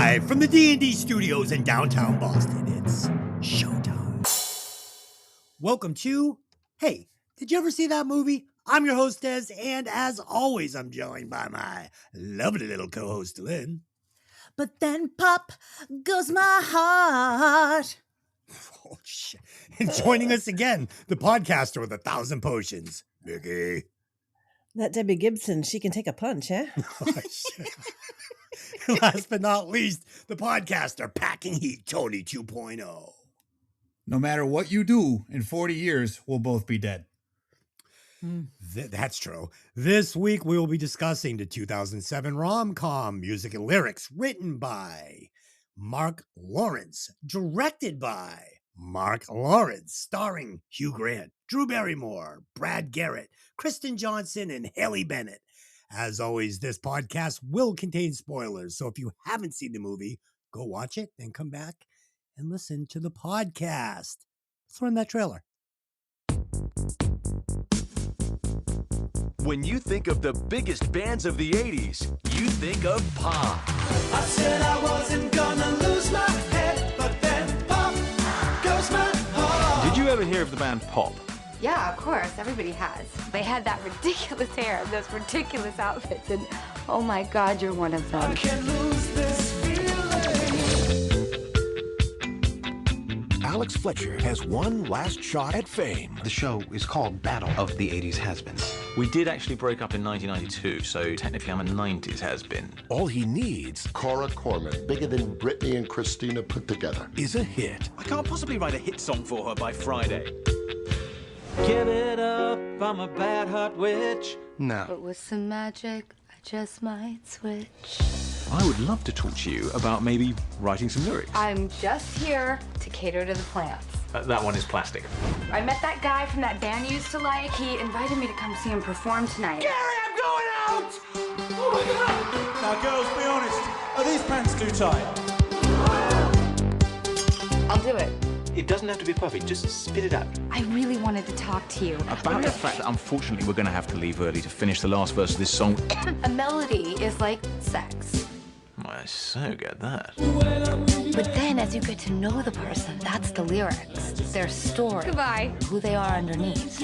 Live from the D&D studios in downtown Boston, it's showtime. Welcome to Hey, did you ever see that movie? I'm your host, Des, and as always, I'm joined by my lovely little co-host, Lynn. But then pop goes my heart. Oh, shit. And joining us again, the podcaster with 1,000 potions, Mikki. That Debbie Gibson, she can take a punch, eh? Oh, shit. Last but not least, the podcaster packing heat, Tony 2.0. No matter what you do, in 40 years, we'll both be dead. That's true. This week, we will be discussing the 2007 rom-com Music and Lyrics, written by Mark Lawrence, directed by Mark Lawrence, starring Hugh Grant, Drew Barrymore, Brad Garrett, Kristen Johnson, and Haley Bennett. As always, this podcast will contain spoilers, so if you haven't seen the movie, go watch it, then come back and listen to the podcast. Let's run that trailer. When you think of the biggest bands of the 80s, you think of pop. I said I wasn't gonna lose my head, but then pop goes my heart. Did you ever hear of the band Pop? Yeah, of course. Everybody has. They had that ridiculous hair, those ridiculous outfits, and oh my God, you're one of them. I can't lose this feeling. Alex Fletcher has one last shot at fame. The show is called Battle of the 80s Has-Beens. We did actually break up in 1992, so technically I'm a 90s has-been. All he needs Cora Corman, bigger than Britney and Christina put together. is a hit. I can't possibly write a hit song for her by Friday. Give it up, I'm a bad hot witch. No. But with some magic, I just might switch. I would love to talk to you about maybe writing some lyrics. I'm just here to cater to the plants. That one is plastic. I met that guy from that band you used to like. He invited me to come see him perform tonight. Gary, I'm going out! Oh my God! Now, girls, be honest. Are these pants too tight? I'll do it. It doesn't have to be perfect, just spit it out. I really wanted to talk to you. About the fact that unfortunately we're going to have to leave early to finish the last verse of this song. A melody is like sex. I so get that. But then as you get to know the person, that's the lyrics. Their story. Goodbye. Who they are underneath.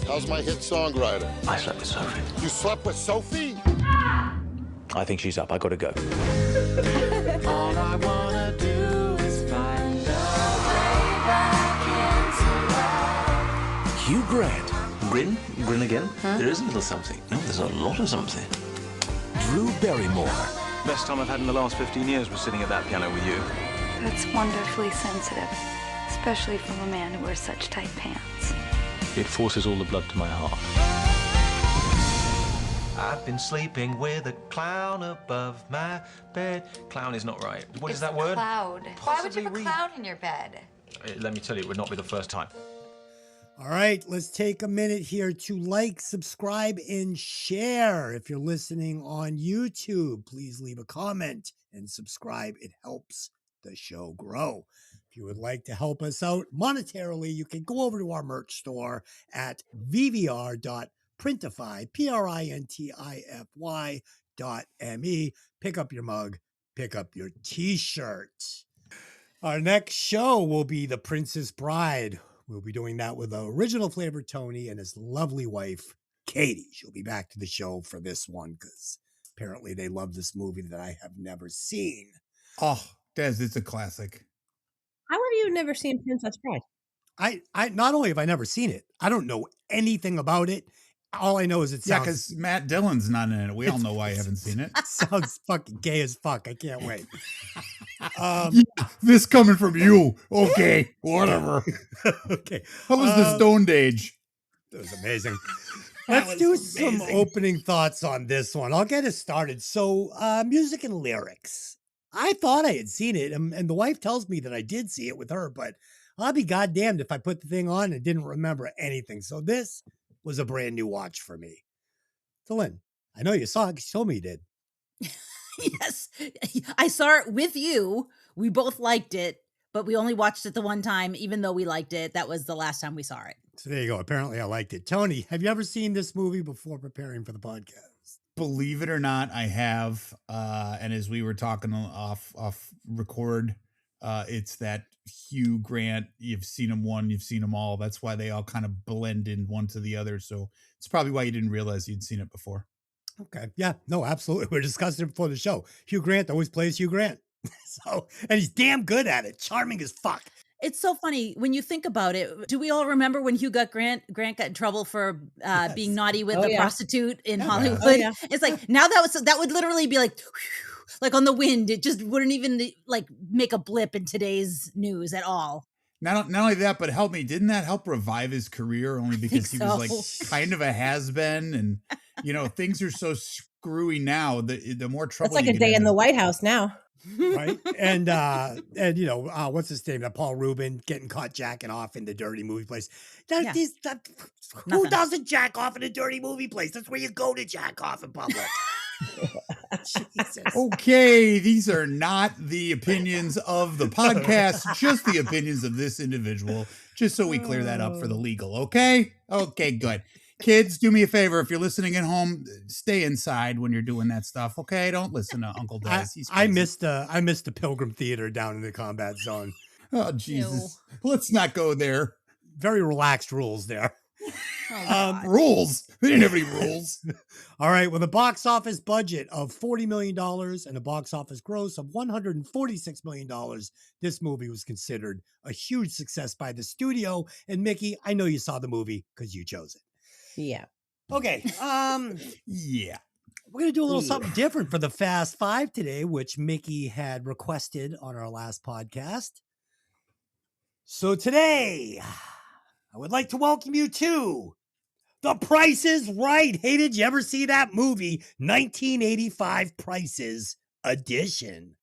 How's my hit songwriter? I slept with Sophie. You slept with Sophie? I think she's up. I gotta go. All I wanna do is find Hugh Grant, Grin? Grin again? There is a little something. No, there's a lot of something. Drew Barrymore, Best time I've had in the last 15 years was sitting at that piano with you. That's wonderfully sensitive, especially from a man who wears such tight pants. It forces all the blood to my heart. I've been sleeping with a clown above my bed. Clown is not right. What is that word? Cloud. Why would you have a cloud in your bed? Let me tell you, it would not be the first time. All right, let's take a minute here to like, subscribe, and share. If you're listening on YouTube, please leave a comment and subscribe. It helps the show grow. If you would like to help us out monetarily, you can go over to our merch store at vvr.printify, printify.me. Pick up your mug, pick up your t-shirt. Our next show will be The Princess Bride. We'll be doing that with the original flavor Tony and his lovely wife, Katie. She'll be back to the show for this one because apparently they love this movie that I have never seen. Oh, Des, it's a classic. How have you never seen Princess Bride? I not only have I never seen it, I don't know anything about it. All I know is it Yeah, sounds, because Matt Dillon's not in it. We all know why you haven't seen it. sounds fucking gay as fuck. I can't wait. Yeah, this coming from you. Okay, whatever. Okay. How was the Stone Age? That was amazing. That Let's do was some amazing. opening thoughts on this one. I'll get us started. So, music and lyrics. I thought I had seen it, and the wife tells me that I did see it with her, but I'll be goddamned if I put the thing on and didn't remember anything. So this was a brand new watch for me. So, Lynn, I know you saw it 'cause you told me you did. Yes, I saw it with you. We both liked it, but we only watched it the one time, even though we liked it. That was the last time we saw it. So there you go. Apparently I liked it. Tony, have you ever seen this movie before preparing for the podcast? Believe it or not, I have. And as we were talking off record, it's that Hugh Grant. You've seen them one, you've seen them all. That's why they all kind of blend in one to the other. So it's probably why you didn't realize you'd seen it before. Okay. Yeah, no, absolutely. We're discussing it before the show. Hugh Grant always plays Hugh Grant. So, and he's damn good at it. Charming as fuck. It's so funny when you think about it. Do we all remember when Hugh got Grant got in trouble for being naughty with a prostitute in Hollywood? Oh, yeah. It's like now that would literally be like on the wind. It just wouldn't even like make a blip in today's news at all. Not only that, but help me. Didn't that help revive his career? Only because he was like kind of a has-been, and things are so screwy now. The more trouble. It's like a day in the White House now. Right. And what's his name? Paul Rubin getting caught jacking off in the dirty movie place. Who doesn't jack off in a dirty movie place? That's where you go to jack off in public. Jesus. Okay, these are not the opinions of the podcast, just the opinions of this individual, just so we clear that up for the legal. Okay, good. Kids, do me a favor. If you're listening at home, stay inside when you're doing that stuff. Okay, don't listen to Uncle Des. I missed the Pilgrim Theater down in the combat zone. Oh Jesus, let's not go there. Very relaxed rules there. Rules? They didn't have any rules. All right. With a box office budget of $40 million and a box office gross of $146 million, this movie was considered a huge success by the studio. And Mikki, I know you saw the movie because you chose it. Yeah. Okay. Yeah. We're going to do a little something different for the Fast Five today, which Mikki had requested on our last podcast. So today, I would like to welcome you to The Price is Right. Hey, did you ever see that movie? 1985 Prices Edition.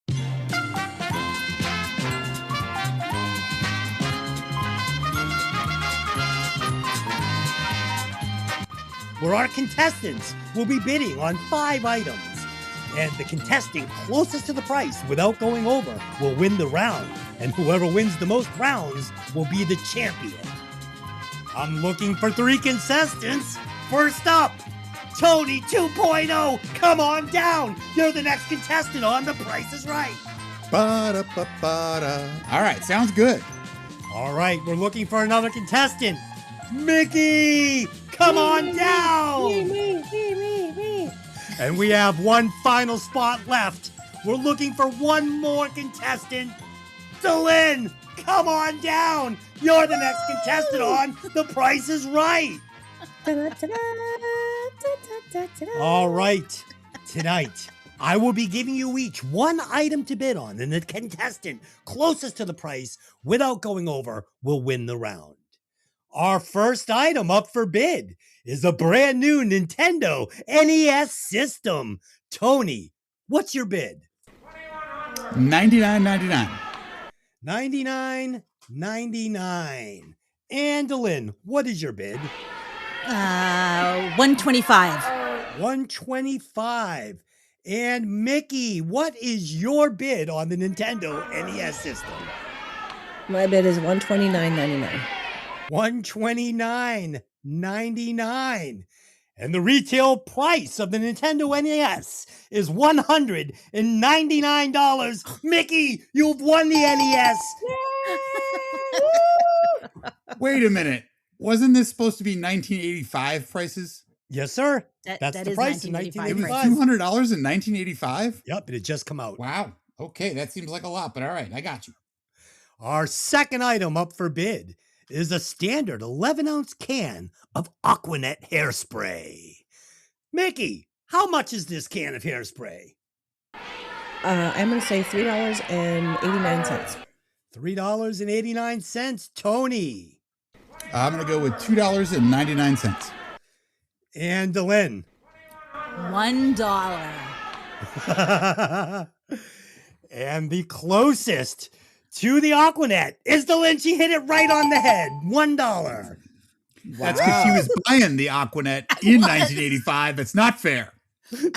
Where our contestants will be bidding on 5 items. And the contestant closest to the price without going over will win the round. And whoever wins the most rounds will be the champion. I'm looking for 3 contestants. First up, Tony 2.0. Come on down. You're the next contestant on The Price is Right. Ba-da-ba-ba-da. All right, sounds good. All right, we're looking for another contestant. Mikki, come on down. Me. And we have one final spot left. We're looking for one more contestant. Dylan, come on down. You're the next contestant on The Price is Right. All right. Tonight, I will be giving you each one item to bid on, and the contestant closest to the price without going over will win the round. Our first item up for bid is a brand new Nintendo NES system. Tony, what's your bid? $99.99. $99.99. Andolin, what is your bid? $125. $125. And Mikki, what is your bid on the Nintendo NES system? My bid is $129.99. $129.99. And the retail price of the Nintendo NES is $199. Mikki, you've won the NES. Wait a minute. Wasn't this supposed to be 1985 prices? Yes, sir. That the is price in 1985 It was $1985. $200 in 1985? Yep, it had just come out. Wow. Okay, that seems like a lot, but all right, I got you. Our second item up for bid is a standard 11-ounce can of Aquanet hairspray. Mikki, how much is this can of hairspray? I'm going to say $3.89. $3.89. Tony. I'm going to go with $2.99. And Dylan. $1. And the closest to the Aquanet is Dylan. She hit it right on the head. $1. That's because she was buying the Aquanet in 1985. That's not fair.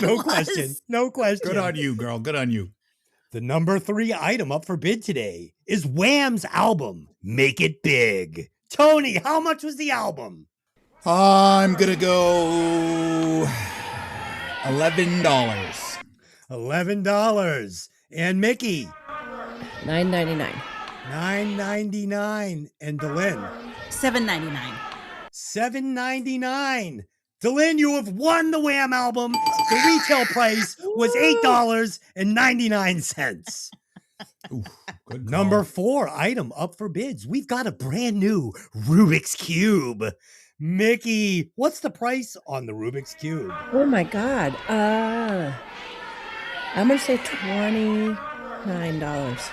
No question. No question. Good on you, girl. Good on you. The number 3 item up for bid today is Wham's album, Make It Big. Tony, how much was the album? I'm going to go $11. $11. And Mickey, $9.99. $9.99. And Delin, $7.99. $7.99. Delin, you have won the Wham album. The retail price was $8.99. Ooh, good call. Number 4 item up for bids. We've got a brand new Rubik's Cube. Mickey, what's the price on the Rubik's Cube? Oh my God. I'm going to say $29.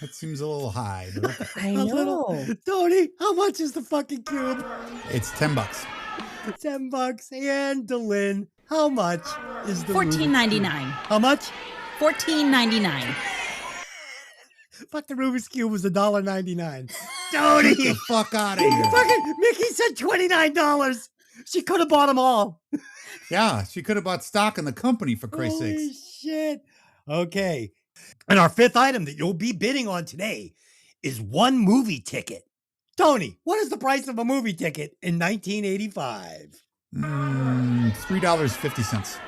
That seems a little high. But okay. I A little. know. Tony, how much is the fucking cube? It's $10. $10. And Delin, how much is the $14.99. How much? $14.99. Fuck, the Rubik's Cube was $1.99. Tony, Get the fuck out of here. fucking Mickey said $29. She could have bought them all. Yeah, she could have bought stock in the company, for Christ's Holy sakes. shit. Okay. And our 5th item that you'll be bidding on today is one movie ticket. Tony, what is the price of a movie ticket in 1985? $3.50.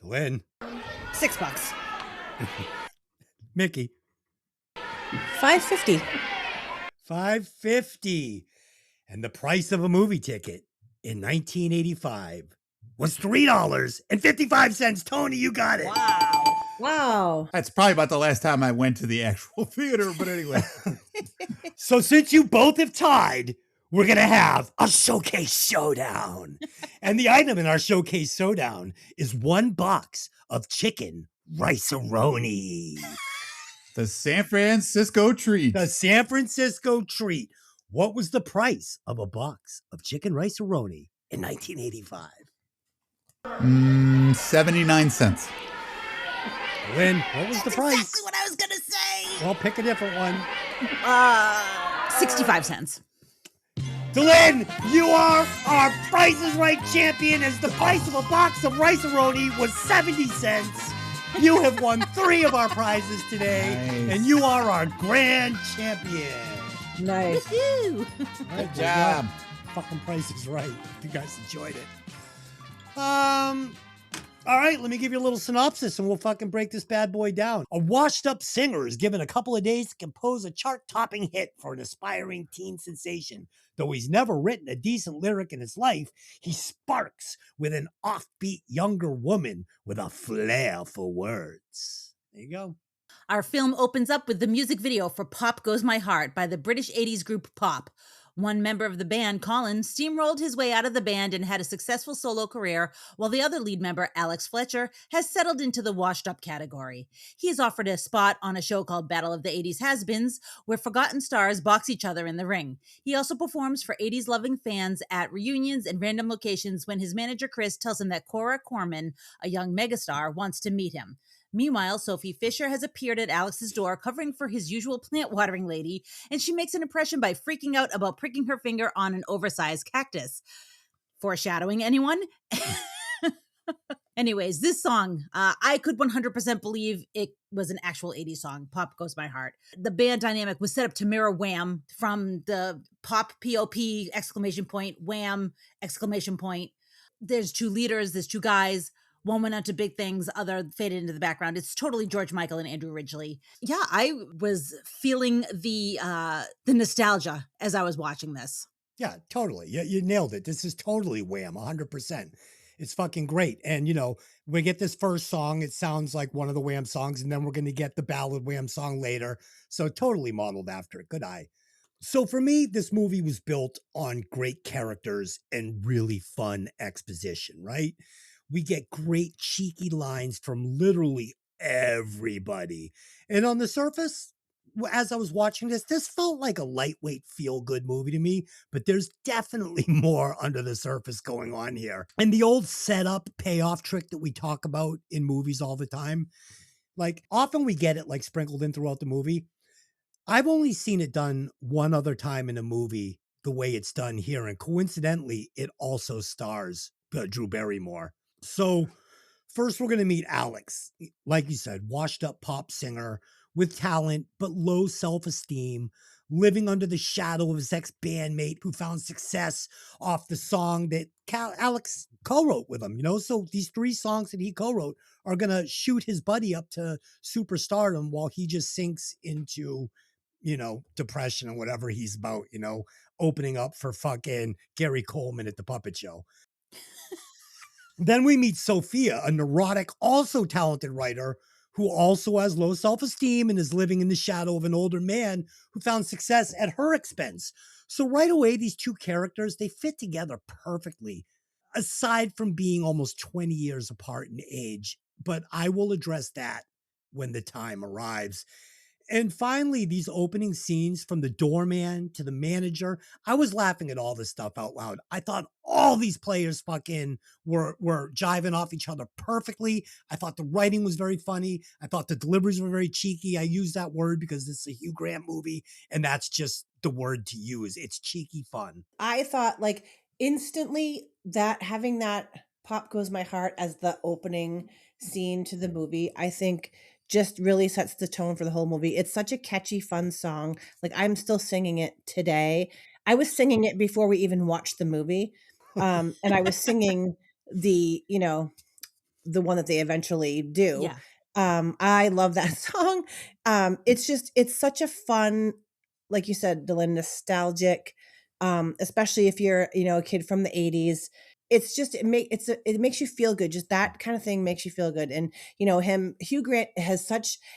Lynn, $6. Mickey, $5.50. $5.50. And the price of a movie ticket in 1985 was $3.55. Tony, you got it. Wow. That's probably about the last time I went to the actual theater, but anyway. So since you both have tied, we're going to have a showcase showdown. And the item in our showcase showdown is one box of chicken rice-a-roni. The San Francisco treat. The San Francisco treat. What was the price of a box of chicken rice-a-roni in 1985? 79 cents. Lynn, what was the price? Exactly what I was gonna say. Well, pick a different one. 65 cents. Delin, you are our Price is Right champion, as the price of a box of rice-a-roni was 70 cents. You have won 3 of our prizes today, Nice. and you are our grand champion. Nice. Woohoo! Good job. Fucking Price is Right. You guys enjoyed it. All right, let me give you a little synopsis and we'll fucking break this bad boy down. A washed-up singer is given a couple of days to compose a chart-topping hit for an aspiring teen sensation. Though he's never written a decent lyric in his life, he sparks with an offbeat younger woman with a flair for words. There you go. Our film opens up with the music video for Pop Goes My Heart by the British 80s group Pop. One member of the band, Colin, steamrolled his way out of the band and had a successful solo career, while the other lead member, Alex Fletcher, has settled into the washed-up category. He is offered a spot on a show called Battle of the 80s Has-Beens, where forgotten stars box each other in the ring. He also performs for 80s-loving fans at reunions and random locations when his manager, Chris, tells him that Cora Corman, a young megastar, wants to meet him. Meanwhile, Sophie Fisher has appeared at Alex's door covering for his usual plant watering lady, and she makes an impression by freaking out about pricking her finger on an oversized cactus. Foreshadowing, anyone? Anyways, this song, I could 100% believe it was an actual 80s song, Pop Goes My Heart. The band dynamic was set up to mirror Wham from the Pop, P-O-P, exclamation point, Wham, exclamation point. There's 2 leaders, there's 2 guys. One went on to big things, other faded into the background. It's totally George Michael and Andrew Ridgeley. Yeah, I was feeling the nostalgia as I was watching this. Yeah, totally. You nailed it. This is totally Wham, 100%. It's fucking great. And, you know, we get this first song. It sounds like one of the Wham songs, and then we're going to get the ballad Wham song later. So totally modeled after it. Good eye. So for me, this movie was built on great characters and really fun exposition, right? We get great cheeky lines from literally everybody. And on the surface, as I was watching this felt like a lightweight feel-good movie to me, but there's definitely more under the surface going on here. And the old setup payoff trick that we talk about in movies all the time, like often we get it like sprinkled in throughout the movie. I've only seen it done one other time in a movie the way it's done here. And coincidentally, it also stars Drew Barrymore. So first we're going to meet Alex. Like you said, washed up pop singer with talent, but low self-esteem, living under the shadow of his ex-bandmate who found success off the song that Alex co-wrote with him, So these 3 songs that he co-wrote are going to shoot his buddy up to superstardom while he just sinks into, depression and whatever he's about, opening up for fucking Gary Coleman at the puppet show. Then we meet Sophia, a neurotic, also talented writer who also has low self-esteem and is living in the shadow of an older man who found success at her expense. So right away, these 2 characters, they fit together perfectly, aside from being almost 20 years apart in age. But I will address that when the time arrives. And finally, these opening scenes from the doorman to the manager, I was laughing at all this stuff out loud. I thought all these players fucking were jiving off each other perfectly. I thought the writing was very funny. I thought the deliveries were very cheeky. I use that word because this is a Hugh Grant movie, and that's just the word to use. It's cheeky fun. I thought like instantly that having that Pop Goes My Heart as the opening scene to the movie, I think just really sets the tone for the whole movie. It's such a catchy, fun song. Like I'm still singing it today. I was singing it before we even watched the movie. And I was singing the, the one that they eventually do. Yeah. I love that song. It's such a fun, like you said, Dylan, nostalgic, especially if you're, a kid from the 80s. It's just it makes you feel good. Just that kind of thing makes you feel good. And Hugh Grant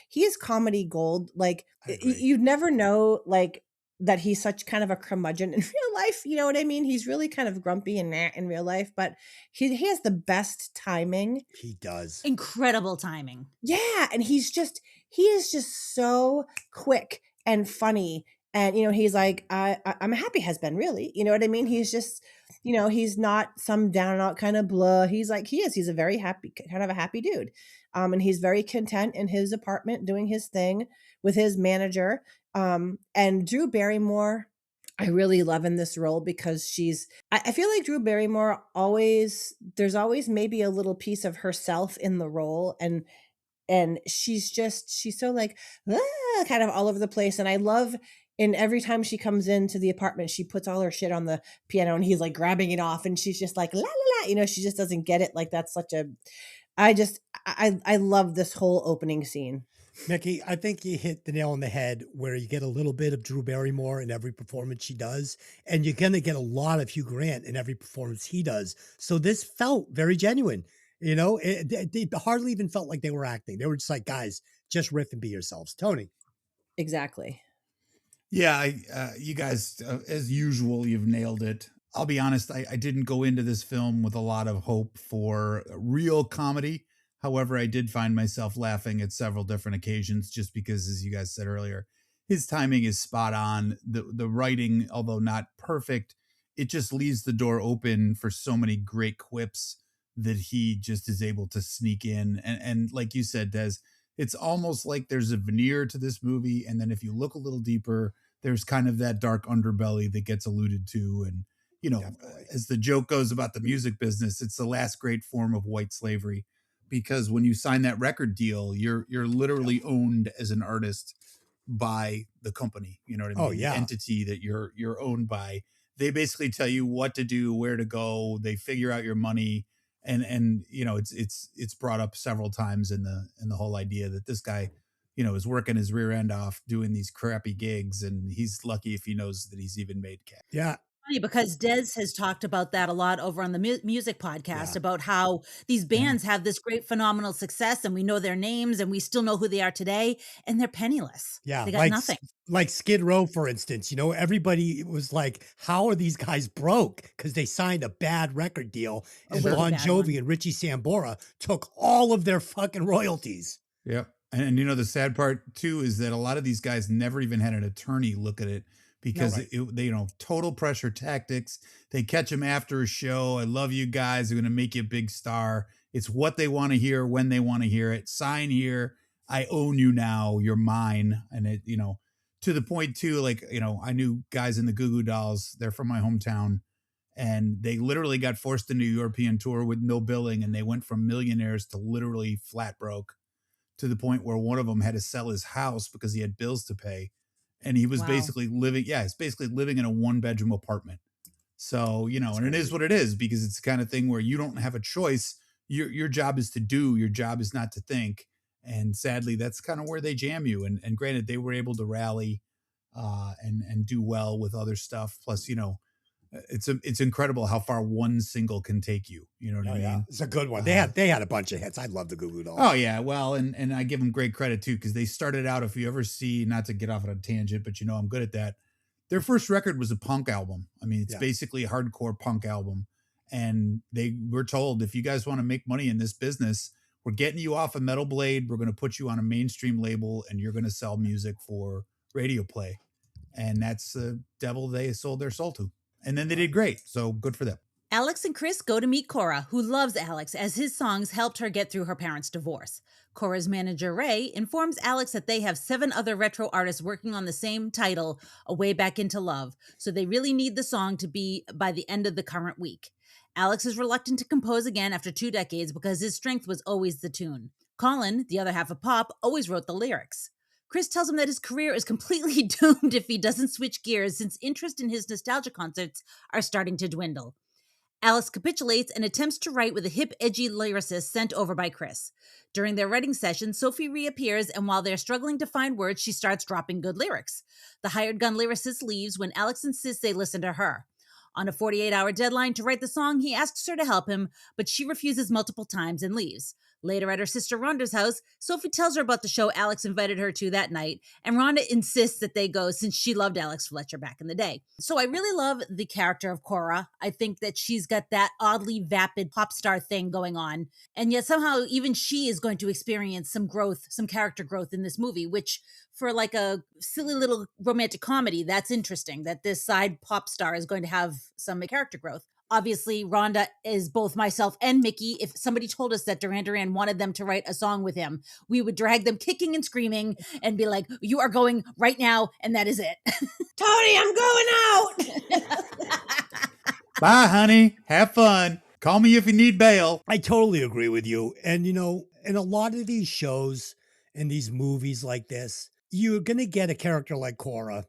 he is comedy gold. Like you'd never know like that he's such kind of a curmudgeon in real life. You know what I mean? He's really kind of grumpy and in real life, but he has the best timing. He does. Incredible timing. Yeah, and he is just so quick and funny. And he's like, I'm a happy husband, really. You know what I mean? He's just, he's not some down and out kind of blah. He's like he's a very happy, kind of a happy dude. And he's very content in his apartment doing his thing with his manager. And Drew Barrymore, I really love in this role because I feel like Drew Barrymore there's always maybe a little piece of herself in the role. And she's so like, kind of all over the place. And I love, and every time she comes into the apartment, she puts all her shit on the piano and he's like grabbing it off. And she's just like, la, la, la, she just doesn't get it. Like that's I love this whole opening scene. Mikki, I think you hit the nail on the head where you get a little bit of Drew Barrymore in every performance she does, and you're going to get a lot of Hugh Grant in every performance he does. So this felt very genuine. It hardly even felt like they were acting. They were just like, guys, just riff and be yourselves. Tony. Exactly. Yeah, you guys, as usual, you've nailed it. I'll be honest, I didn't go into this film with a lot of hope for real comedy. However, I did find myself laughing at several different occasions just because, as you guys said earlier, his timing is spot on. The writing, although not perfect, it just leaves the door open for so many great quips that he just is able to sneak in. And like you said, Des, it's almost like there's a veneer to this movie. And then if you look a little deeper, there's kind of that dark underbelly that gets alluded to. And, Definitely. as the joke goes about the music business, it's the last great form of white slavery. Because when you sign that record deal, you're literally owned as an artist by the company. You know what I mean? Oh, yeah. The entity that you're owned by. They basically tell you what to do, where to go. They figure out your money, and it's brought up several times in the whole idea that this guy, is working his rear end off doing these crappy gigs, and he's lucky if he knows that he's even made cash. Yeah. Because Des has talked about that a lot over on the music podcast about how these bands have this great phenomenal success and we know their names and we still know who they are today and they're penniless. Yeah. They got nothing. Like Skid Row, for instance, everybody was like, how are these guys broke? Because they signed a bad record deal and Bon Jovi and Richie Sambora took all of their fucking royalties. Yeah. And the sad part too is that a lot of these guys never even had an attorney look at it. Because they total pressure tactics. They catch them after a show. I love you guys. They're going to make you a big star. It's what they want to hear when they want to hear it. Sign here. I own you now. You're mine. And it, to the point too, like, I knew guys in the Goo Goo Dolls. They're from my hometown, and they literally got forced into a European tour with no billing, and they went from millionaires to literally flat broke, to the point where one of them had to sell his house because he had bills to pay. And he was Wow. basically living in a 1-bedroom apartment. So, and it is what it is, because it's the kind of thing where you don't have a choice. Your job is to do, your job is not to think. And sadly, that's kind of where they jam you. And granted, they were able to rally and do well with other stuff. Plus, it's incredible how far one single can take you. You know what I mean? Yeah. It's a good one. They had a bunch of hits. I love the Goo Goo Dolls. Oh yeah. Well, and I give them great credit too, because they started out, if you ever see, not to get off on a tangent, but I'm good at that. Their first record was a punk album. I mean, it's basically a hardcore punk album. And they were told, if you guys want to make money in this business, we're getting you off a Metal Blade. We're going to put you on a mainstream label and you're going to sell music for radio play. And that's the devil they sold their soul to. And then they did great. So good for them. Alex and Chris go to meet Cora, who loves Alex as his songs helped her get through her parents' divorce. Cora's manager, Ray, informs Alex that they have 7 other retro artists working on the same title, A Way Back Into Love, so they really need the song to be by the end of the current week. Alex is reluctant to compose again after 2 decades because his strength was always the tune. Colin, the other half of Pop, always wrote the lyrics. Chris tells him that his career is completely doomed if he doesn't switch gears, since interest in his nostalgia concerts are starting to dwindle. Alex capitulates and attempts to write with a hip, edgy lyricist sent over by Chris. During their writing session, Sophie reappears, and while they're struggling to find words, she starts dropping good lyrics. The hired gun lyricist leaves when Alex insists they listen to her. On a 48-hour deadline to write the song, he asks her to help him, but she refuses multiple times and leaves. Later at her sister Rhonda's house, Sophie tells her about the show Alex invited her to that night, and Rhonda insists that they go since she loved Alex Fletcher back in the day. So I really love the character of Cora. I think that she's got that oddly vapid pop star thing going on, and yet somehow even she is going to experience some growth, some character growth in this movie, which for like a silly little romantic comedy, that's interesting that this side pop star is going to have some character growth. Obviously, Rhonda is both myself and Mikki. If somebody told us that Duran Duran wanted them to write a song with him, we would drag them kicking and screaming and be like, you are going right now, and that is it. Tony, I'm going out. Bye, honey. Have fun. Call me if you need bail. I totally agree with you. And, in a lot of these shows and these movies like this, you're going to get a character like Cora,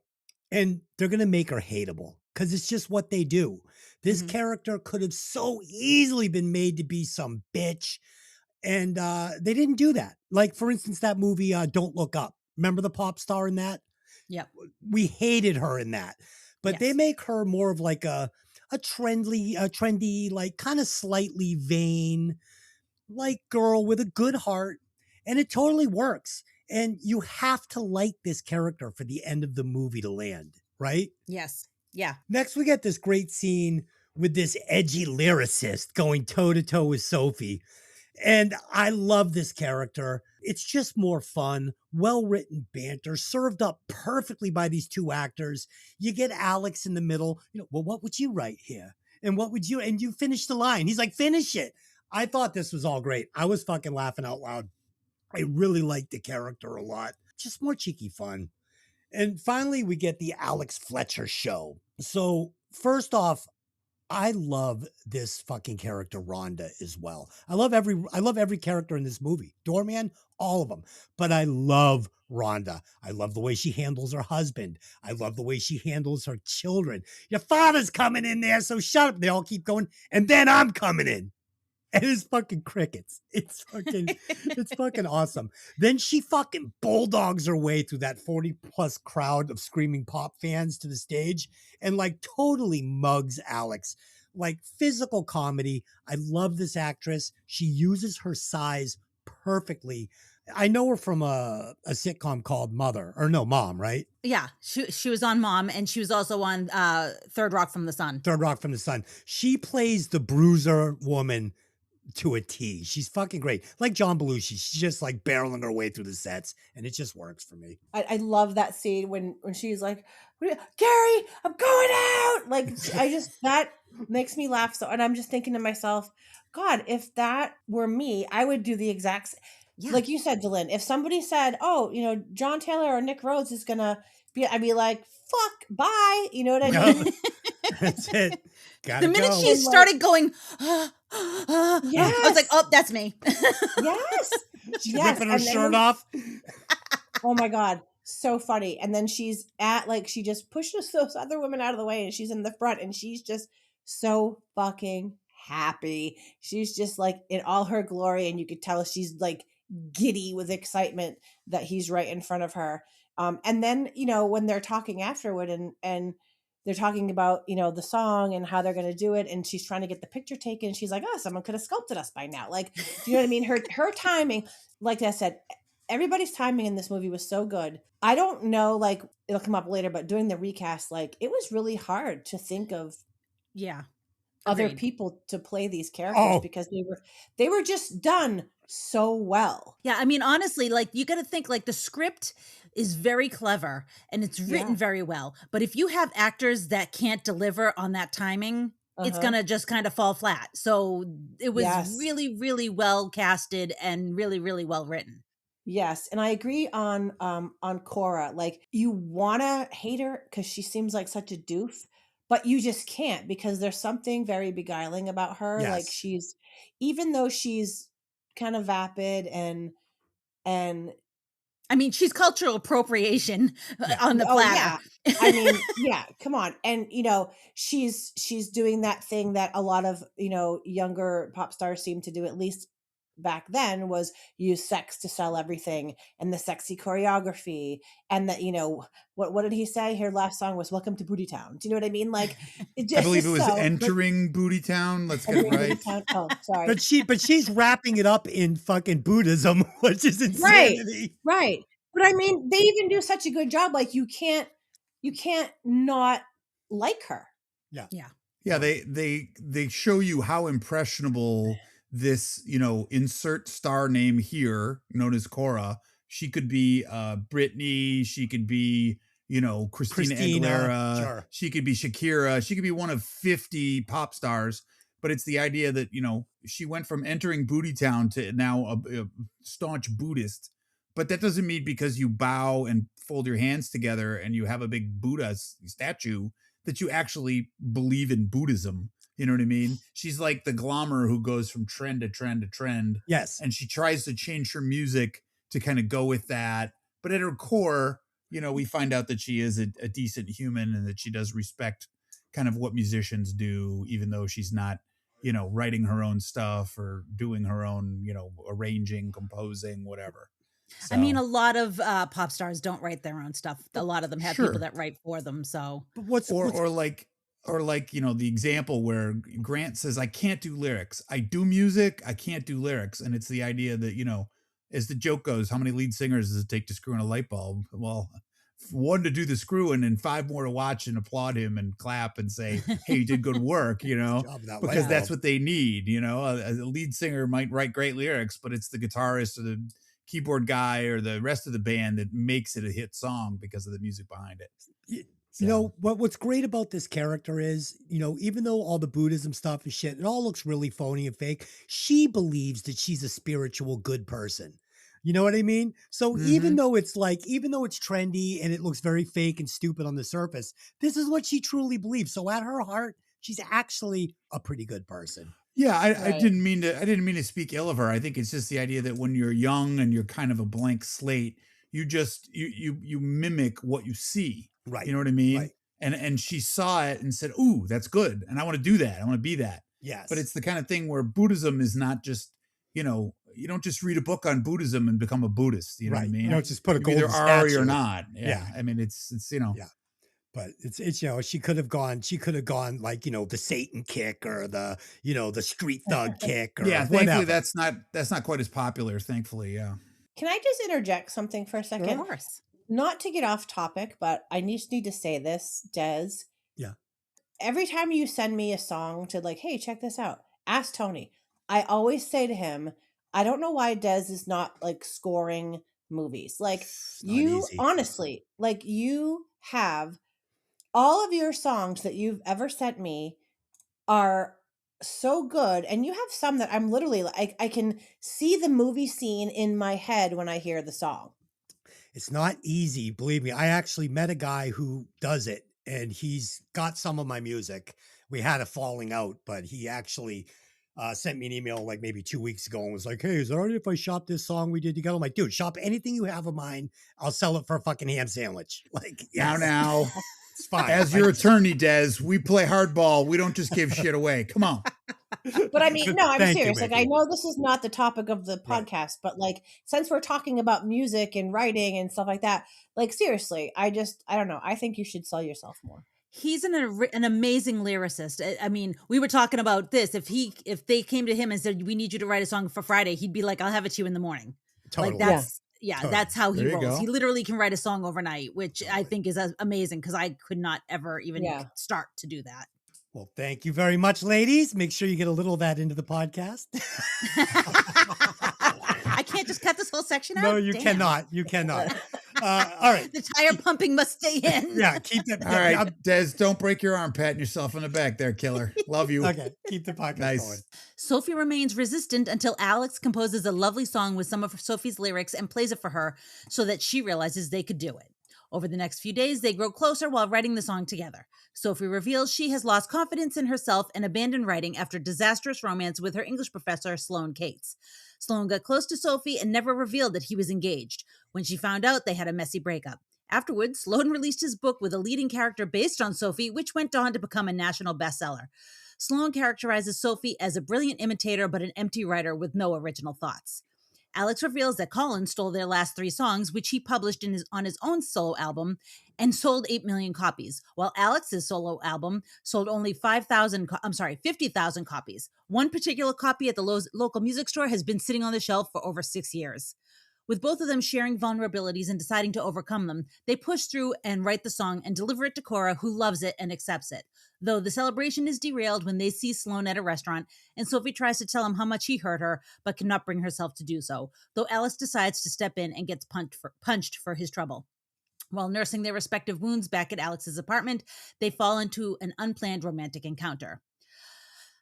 and they're going to make her hateable because it's just what they do. This character could have so easily been made to be some bitch, and they didn't do that. Like, for instance, that movie, Don't Look Up. Remember the pop star in that? Yep. We hated her in that. But they make her more of like a trendy, like kind of slightly vain, like girl with a good heart. And it totally works. And you have to like this character for the end of the movie to land, right? Yes. Yeah. Next, we get this great scene with this edgy lyricist going toe to toe with Sophie. And I love this character. It's just more fun, well-written banter, served up perfectly by these two actors. You get Alex in the middle. Well, what would you write here? And what would you, and you finish the line. He's like, finish it. I thought this was all great. I was fucking laughing out loud. I really liked the character a lot. Just more cheeky fun. And finally, we get the Alex Fletcher show. So first off, I love this fucking character, Rhonda, as well. I love every character in this movie. Doorman, all of them. But I love Rhonda. I love the way she handles her husband. I love the way she handles her children. Your father's coming in there, so shut up. They all keep going. And then I'm coming in. And it's fucking crickets. It's fucking awesome. Then she fucking bulldogs her way through that 40 plus crowd of screaming pop fans to the stage and like totally mugs Alex. Like physical comedy. I love this actress. She uses her size perfectly. I know her from a sitcom called Mom, right? Yeah, she was on Mom, and she was also on Third Rock from the Sun. Third Rock from the Sun. She plays the bruiser woman to a T. She's fucking great. Like John Belushi. She's just like barreling her way through the sets, and it just works for me. I love that scene when she's like, Gary, I'm going out. Like, that makes me laugh. And I'm just thinking to myself, God, if that were me, I would do the exact Yeah. like you said, Dylan. If somebody said, oh, John Taylor or Nick Rhodes is gonna be, I'd be like, fuck, bye. You know what I mean? That's it. Gotta The minute go. she started going, Yes. I was like, oh, that's me. Yes. She's Yes. ripping her And then shirt off. oh my God. so funny. And then she's she just pushes those other women out of the way and she's in the front and she's just so fucking happy. She's just like in all her glory and you could tell she's like giddy with excitement that he's right in front of her. And then, when they're talking afterward and they're talking about, the song and how they're going to do it. And she's trying to get the picture taken. She's like, oh, someone could have sculpted us by now. Like, do you know what I mean? Her timing, like I said, everybody's timing in this movie was so good. I don't know, like it'll come up later, but doing the recast, like it was really hard to think of Yeah. other Agreed. people to play these characters because they were just done so well. Yeah, I mean, honestly, like you got to think like the script is very clever and it's written Yeah. very well. But if you have actors that can't deliver on that timing, it's going to just kind of fall flat. So it was Yes. really, really well casted and really, really well written. Yes, and I agree on Cora. Like you want to hate her cuz she seems like such a doof, but you just can't because there's something very beguiling about her. Like Yes. she's even though she's kind of vapid and I mean, she's cultural appropriation on the platter. yeah. I mean, yeah, come on. And she's doing that thing that a lot of, younger pop stars seem to do, at least back then, was use sex to sell everything and the sexy choreography and that, what did he say? Her last song was Welcome to Booty Town. Do you know what I mean? Like I believe it was Entering Booty Town. Let's get it right. Oh, sorry. But she's wrapping it up in fucking Buddhism, which is insanity. Right. But I mean, they even do such a good job. Like you can't not like her. Yeah. Yeah, they show you how impressionable this, insert star name here, known as Cora. She could be Britney, she could be, Christina Aguilera, sure. She could be Shakira, she could be one of 50 pop stars. But it's the idea that, she went from entering Booty Town to now a staunch Buddhist. But that doesn't mean because you bow and fold your hands together and you have a big Buddha statue that you actually believe in Buddhism. You know what I mean? She's like the glamour who goes from trend to trend to trend. Yes. And she tries to change her music to kind of go with that. But at her core, we find out that she is a decent human and that she does respect kind of what musicians do, even though she's not, writing her own stuff or doing her own, arranging, composing, whatever. So. I mean, a lot of pop stars don't write their own stuff. A lot of them have people that write for them. So, but or like the example where Grant says, "I can't do lyrics. I do music. I can't do lyrics." And it's the idea that as the joke goes, how many lead singers does it take to screw in a light bulb? Well, one to do the screwing and 5 more to watch and applaud him and clap and say, "Hey, you did good work," because that's what they need. A lead singer might write great lyrics, but it's the guitarist or the keyboard guy or the rest of the band that makes it a hit song because of the music behind it. What's great about this character is, even though all the Buddhism stuff is shit, it all looks really phony and fake. She believes that she's a spiritual good person. You know what I mean? So even though it's trendy and it looks very fake and stupid on the surface, this is what she truly believes. So at her heart, she's actually a pretty good person. Yeah, I didn't mean to speak ill of her. I think it's just the idea that when you're young and you're kind of a blank slate, you just you mimic what you see. Right. You know what I mean? Right. And she saw it and said, "Ooh, that's good. And I want to do that. I want to be that." Yes. But it's the kind of thing where Buddhism is not just, you don't just read a book on Buddhism and become a Buddhist. You know what I mean? You don't just put a You either golden are or statue. you're not. Yeah. I mean, it's Yeah. But it's she could have gone like, the Satan kick or the street thug kick or thankfully whatever. that's not quite as popular, thankfully. Yeah. Can I just interject something for a second? of course. Not to get off topic, but I just need to say this, Des. Yeah. Every time you send me a song to like, hey, check this out, ask Tony. I always say to him, I don't know why Des is not like scoring movies. Like you easy. honestly, like you have all of your songs that you've ever sent me are so good. And you have some that I'm literally like, I can see the movie scene in my head when I hear the song. It's not easy, believe me. I actually met a guy who does it, and he's got some of my music. We had a falling out, but he actually sent me an email like maybe 2 weeks ago and was like, "Hey, is it all right if I shop this song we did together?" I'm like, "Dude, shop anything you have of mine. I'll sell it for a fucking ham sandwich." Like, yes. Now, It's fine. as your attorney, Des, we play hardball. We don't just give shit away. Come on. But I mean, no, I'm Thank you, serious. Like, I Mikki. know this is not the topic of the Right. podcast, but like, since we're talking about music and writing and stuff like that, like, seriously, I don't know. I think you should sell yourself more. He's an amazing lyricist. I mean, we were talking about this. If they came to him and said, "We need you to write a song for Friday," he'd be like, "I'll have it to you in the morning." Totally. Like that's Totally. that's how he There you rolls. go. He literally can write a song overnight, which I think is amazing because I could not ever even start to do that. Well, thank you very much, ladies. Make sure you get a little of that into the podcast. I can't just cut this whole section out. No, you Damn. cannot. You cannot. All right. The tire pumping must stay in. Yeah, keep that. All right, Des, don't break your arm patting yourself on the back there, killer. Love you. Okay, keep the podcast Nice. going. Sophie remains resistant until Alex composes a lovely song with some of Sophie's lyrics and plays it for her so that she realizes they could do it. Over the next few days, they grow closer while writing the song together. Sophie reveals she has lost confidence in herself and abandoned writing after a disastrous romance with her English professor, Sloane Cates. Sloane got close to Sophie and never revealed that he was engaged. When she found out, they had a messy breakup. Afterwards, Sloane released his book with a leading character based on Sophie, which went on to become a national bestseller. Sloane characterizes Sophie as a brilliant imitator but an empty writer with no original thoughts. Alex reveals that Colin stole their last 3 songs, which he published on his own solo album, and sold 8 million copies, while Alex's solo album sold only 50,000 copies. One particular copy at the local music store has been sitting on the shelf for over 6 years. With both of them sharing vulnerabilities and deciding to overcome them, they push through and write the song and deliver it to Cora, who loves it and accepts it. Though the celebration is derailed when they see Sloane at a restaurant, and Sophie tries to tell him how much he hurt her, but cannot bring herself to do so, though Alice decides to step in and gets punched for his trouble. While nursing their respective wounds back at Alex's apartment, they fall into an unplanned romantic encounter.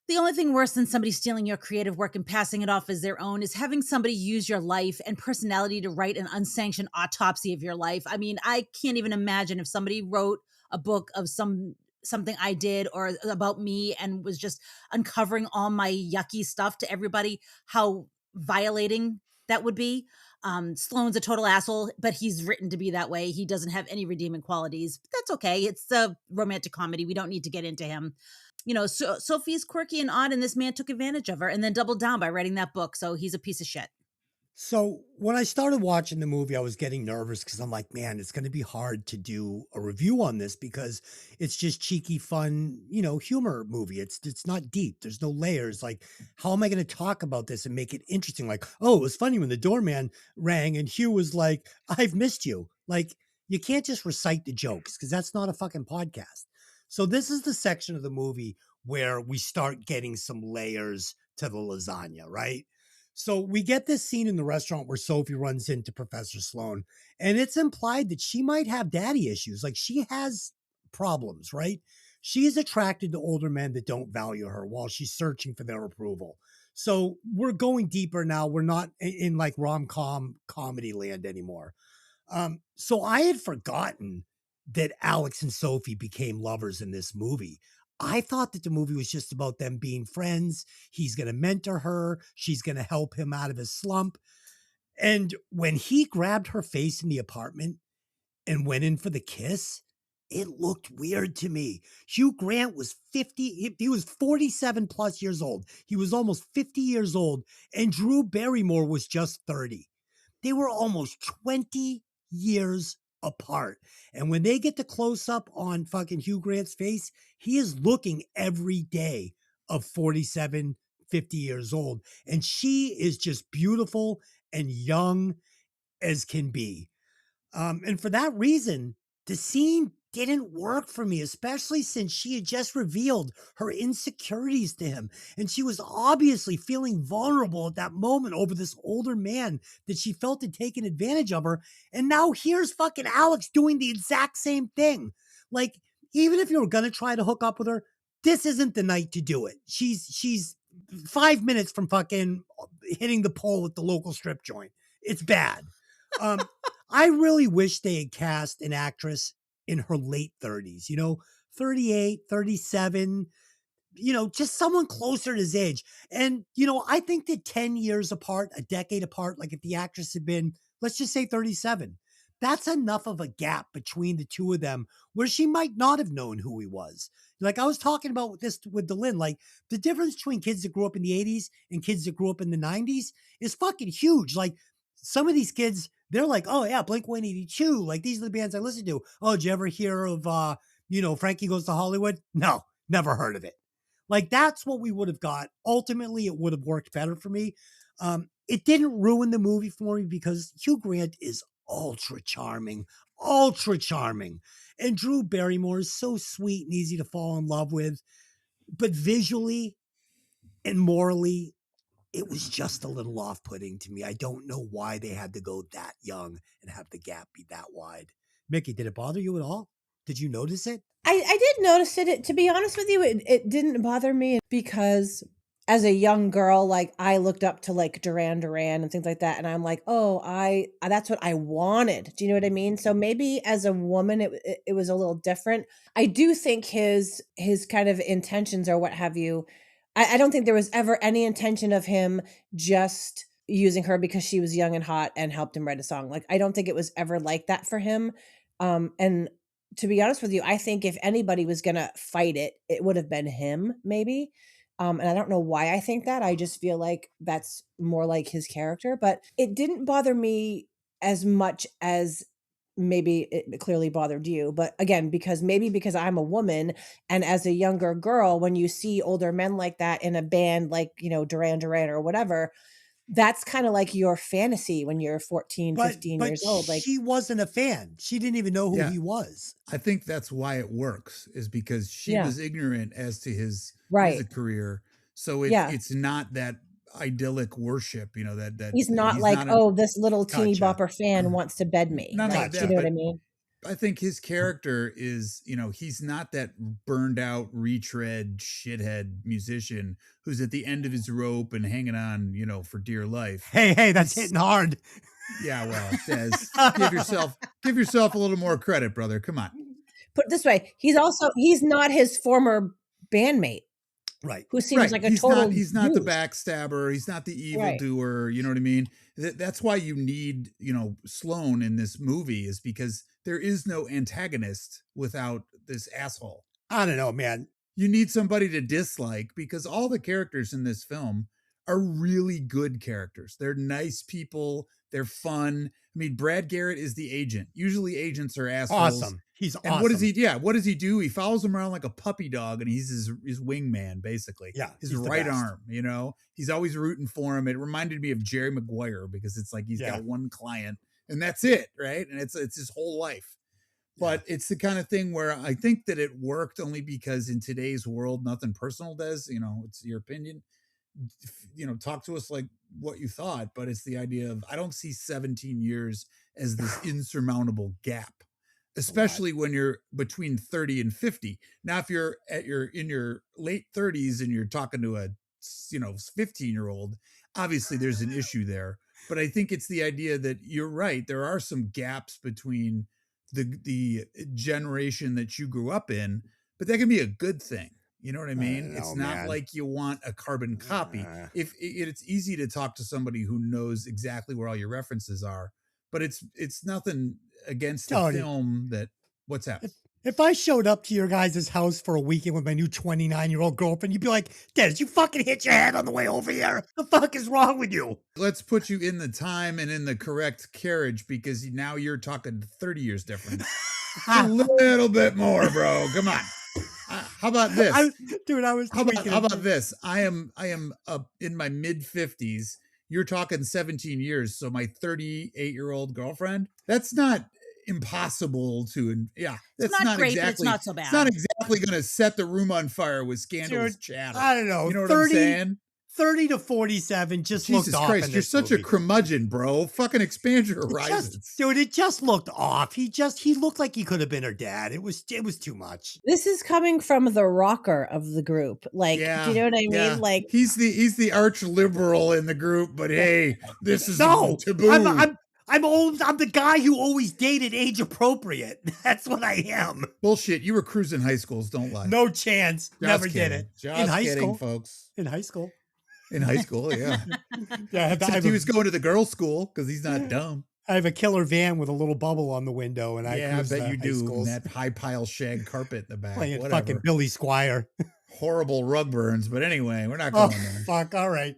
The only thing worse than somebody stealing your creative work and passing it off as their own is having somebody use your life and personality to write an unsanctioned autopsy of your life. I mean, I can't even imagine if somebody wrote a book of something I did or about me and was just uncovering all my yucky stuff to everybody, how violating that would be. Sloane's a total asshole, but he's written to be that way. He doesn't have any redeeming qualities. But that's okay. It's a romantic comedy. We don't need to get into him. You know, Sophie's quirky and odd, and this man took advantage of her and then doubled down by writing that book. So he's a piece of shit. So when I started watching the movie, I was getting nervous because I'm like, man, it's going to be hard to do a review on this because it's just cheeky, fun, humor movie. It's not deep. There's no layers. Like, how am I going to talk about this and make it interesting? Like, oh, it was funny when the doorman rang and Hugh was like, "I've missed you." Like, you can't just recite the jokes because that's not a fucking podcast. So this is the section of the movie where we start getting some layers to the lasagna, right? So we get this scene in the restaurant where Sophie runs into Professor Sloane, and it's implied that she might have daddy issues. Like, she has problems, right? She is attracted to older men that don't value her while she's searching for their approval. So we're going deeper now. We're not in like rom-com comedy land anymore. So I had forgotten that Alex and Sophie became lovers in this movie. I thought that the movie was just about them being friends. He's going to mentor her. She's going to help him out of his slump. And when he grabbed her face in the apartment and went in for the kiss, it looked weird to me. Hugh Grant was 50. He was 47 plus years old. He was almost 50 years old. And Drew Barrymore was just 30. They were almost 20 years apart. And when they get the close up on fucking Hugh Grant's face, he is looking every day of 47, 50 years old. And she is just beautiful and young as can be. And for that reason, the scene didn't work for me, especially since she had just revealed her insecurities to him. And she was obviously feeling vulnerable at that moment over this older man that she felt had taken advantage of her. And now here's fucking Alex doing the exact same thing. Like, even if you were going to try to hook up with her, this isn't the night to do it. She's 5 minutes from fucking hitting the pole at the local strip joint. It's bad. I really wish they had cast an actress in her late 30s, 38, 37. just someone closer to his age. And, I think that 10 years apart, a decade apart, like if the actress had been, let's just say 37, that's enough of a gap between the two of them where she might not have known who he was. Like I was talking about this with DeLynn, like the difference between kids that grew up in the 80s and kids that grew up in the 90s is fucking huge. Like some of these kids, they're like, oh yeah, Blink-182. Like these are the bands I listen to. Oh, did you ever hear of, Frankie Goes to Hollywood? No, never heard of it. Like that's what we would have got. Ultimately, it would have worked better for me. It didn't ruin the movie for me because Hugh Grant is ultra charming. And Drew Barrymore is so sweet and easy to fall in love with. But visually and morally, it was just a little off-putting to me. I don't know why they had to go that young and have the gap be that wide. Mikki, did it bother you at all? Did you notice it? I did notice it. To be honest with you, it didn't bother me because as a young girl, like I looked up to like Duran Duran and things like that. And I'm like, oh, that's what I wanted. Do you know what I mean? So maybe as a woman, it was a little different. I do think his kind of intentions or what have you, I don't think there was ever any intention of him just using her because she was young and hot and helped him write a song. Like, I don't think it was ever like that for him. And to be honest with you, I think if anybody was going to fight it, it would have been him maybe. And I don't know why I think that. I just feel like that's more like his character, but it didn't bother me as much as maybe it clearly bothered you. But again, because I'm a woman and as a younger girl, when you see older men like that in a band, like, Duran Duran or whatever, that's kind of like your fantasy when you're 14, 15 years old. Like she wasn't a fan. She didn't even know who he was. I think that's why it works is because she was ignorant as to his music career. So it's not that idyllic worship, that he's not like, this little teeny bopper fan wants to bed me. Not like like that, you know what I mean? I think his character is, he's not that burned out, retread, shithead musician who's at the end of his rope and hanging on, for dear life. Hey, that's hitting hard. Yeah, well, Des, give yourself a little more credit, brother. Come on. Put it this way, he's not his former bandmate. Right. Who seems like a total he's not the backstabber. He's not the evildoer. You know what I mean? That's why you need, Sloane in this movie is because there is no antagonist without this asshole. I don't know, man. You need somebody to dislike because all the characters in this film are really good characters. They're nice people. They're fun. I mean, Brad Garrett is the agent. Usually agents are assholes. Awesome. He's and awesome. What does he do? He follows him around like a puppy dog and he's his wingman, basically. Yeah. His right arm, He's always rooting for him. It reminded me of Jerry Maguire because it's like he's got one client and that's it, right? And it's his whole life. But it's the kind of thing where I think that it worked only because in today's world, nothing personal does. It's your opinion. Talk to us like what you thought, but it's the idea of I don't see 17 years as this insurmountable gap, especially when you're between 30 and 50. Now, if you're in your late 30s and you're talking to a 15-year-old, obviously there's an issue there. But I think it's the idea that you're right. There are some gaps between the generation that you grew up in, but that can be a good thing. You know what I mean? It's not like you want a carbon copy. If it's easy to talk to somebody who knows exactly where all your references are, but it's nothing against the film that what's happening. If I showed up to your guys' house for a weekend with my new 29-year-old girlfriend, you'd be like, Dad, you fucking hit your head on the way over here. The fuck is wrong with you? Let's put you in the time and in the correct carriage because now you're talking 30 years difference. A little bit more, bro. Come on. How about this? How about this? I am in my mid 50s. You're talking 17 years. So my 38-year-old girlfriend, that's not impossible to, that's not great, exactly, but it's not so bad. It's not exactly going to set the room on fire with scandalous chatter. I don't know. You know what I'm saying? 30 to 47 just Jesus looked off. Christ, you're such a curmudgeon, bro. Fucking expand your horizons. It just looked off. He looked like he could have been her dad. It was too much. This is coming from the rocker of the group. Like, do you know what I mean? Yeah. Like he's the arch liberal in the group, but hey, this is taboo. I'm old. I'm the guy who always dated age appropriate. That's what I am. Bullshit. You were cruising high schools. Don't lie. No chance. Just Never kidding. did it. Just In high kidding, school, folks. In high school. In high school, yeah. Yeah, Except he was going to the girls' school because he's not dumb. I have a killer van with a little bubble on the window, and I bet you high do. schools. And that high pile shag carpet in the back. Playing Whatever. fucking Billy Squire. Horrible rug burns, but anyway, we're not going there. Fuck. All right.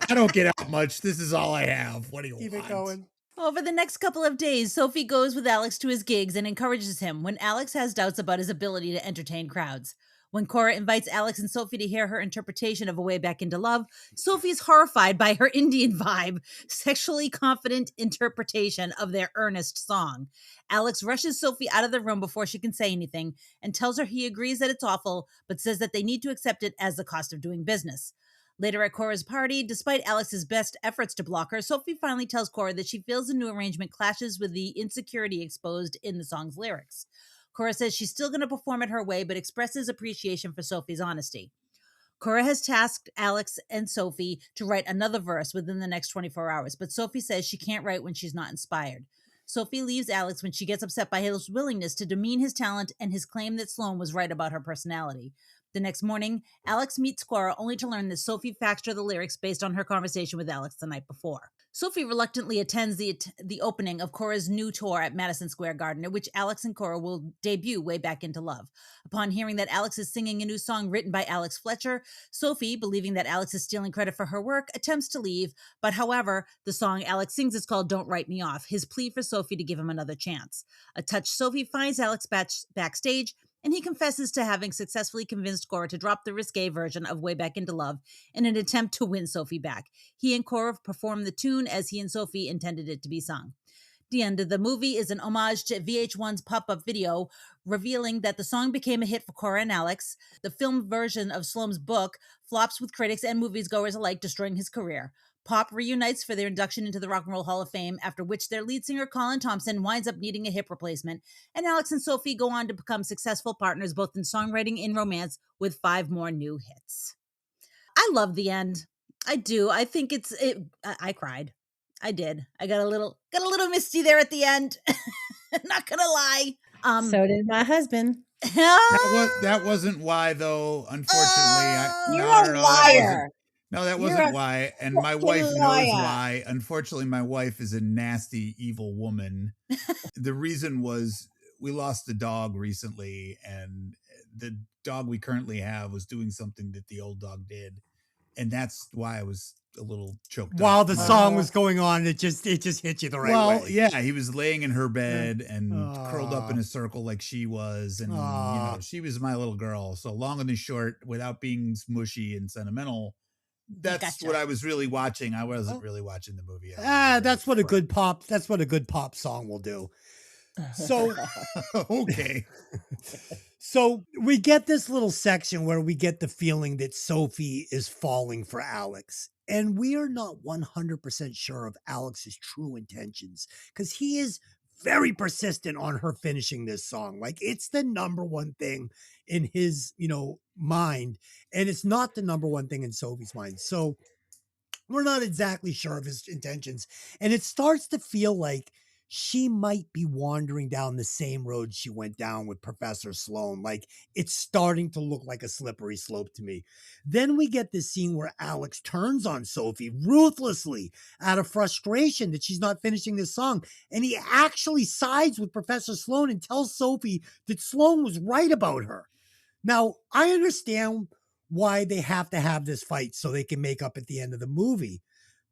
I don't get out much. This is all I have. What do you Keep want? it going. Over the next couple of days, Sophie goes with Alex to his gigs and encourages him when Alex has doubts about his ability to entertain crowds. When Cora invites Alex and Sophie to hear her interpretation of A Way Back into Love, Sophie is horrified by her Indian vibe, sexually confident interpretation of their earnest song. Alex rushes Sophie out of the room before she can say anything and tells her he agrees that it's awful, but says that they need to accept it as the cost of doing business. Later at Cora's party, despite Alex's best efforts to block her, Sophie finally tells Cora that she feels the new arrangement clashes with the insecurity exposed in the song's lyrics. Cora says she's still going to perform it her way, but expresses appreciation for Sophie's honesty. Cora has tasked Alex and Sophie to write another verse within the next 24 hours, but Sophie says she can't write when she's not inspired. Sophie leaves Alex when she gets upset by his willingness to demean his talent and his claim that Sloane was right about her personality. The next morning, Alex meets Cora only to learn that Sophie faxed her the lyrics based on her conversation with Alex the night before. Sophie reluctantly attends the opening of Cora's new tour at Madison Square Garden, at which Alex and Cora will debut Way Back into Love. Upon hearing that Alex is singing a new song written by Alex Fletcher, Sophie, believing that Alex is stealing credit for her work, attempts to leave, but however, the song Alex sings is called Don't Write Me Off, his plea for Sophie to give him another chance. A touched Sophie finds Alex backstage, and he confesses to having successfully convinced Cora to drop the risque version of Way Back into Love in an attempt to win Sophie back. He and Cora perform the tune as he and Sophie intended it to be sung. The end of the movie is an homage to VH1's pop-up video, revealing that the song became a hit for Cora and Alex. The film version of Sloane's book flops with critics and moviegoers alike, destroying his career. Pop reunites for their induction into the Rock and Roll Hall of Fame, after which their lead singer Colin Thompson winds up needing a hip replacement, and Alex and Sophie go on to become successful partners both in songwriting and romance, with 5 more new hits. I love the end. I do. I think I cried. I did. I got a little misty there at the end. Not gonna lie. So did my husband. That wasn't why, though. Unfortunately, You're a liar. No, that wasn't why. And my wife knows why. Unfortunately, my wife is a nasty, evil woman. The reason was we lost a dog recently, and the dog we currently have was doing something that the old dog did. And that's why I was a little choked up. While the song was going on, it just hit you the right way. Well, yeah, he was laying in her bed and curled up in a circle like she was. And, she was my little girl. So long and the short, without being smushy and sentimental, that's what I was really watching. I wasn't really watching the movie. That's what a good pop song will do. So okay. So we get this little section where we get the feeling that Sophie is falling for Alex. And we are not 100% sure of Alex's true intentions, because he is very persistent on her finishing this song. Like, it's the number one thing in his, mind, and it's not the number one thing in Sophie's mind. So we're not exactly sure of his intentions. And it starts to feel like she might be wandering down the same road she went down with Professor Sloane. Like, it's starting to look like a slippery slope to me. Then we get this scene where Alex turns on Sophie ruthlessly out of frustration that she's not finishing this song. And he actually sides with Professor Sloane and tells Sophie that Sloane was right about her. Now, I understand why they have to have this fight so they can make up at the end of the movie.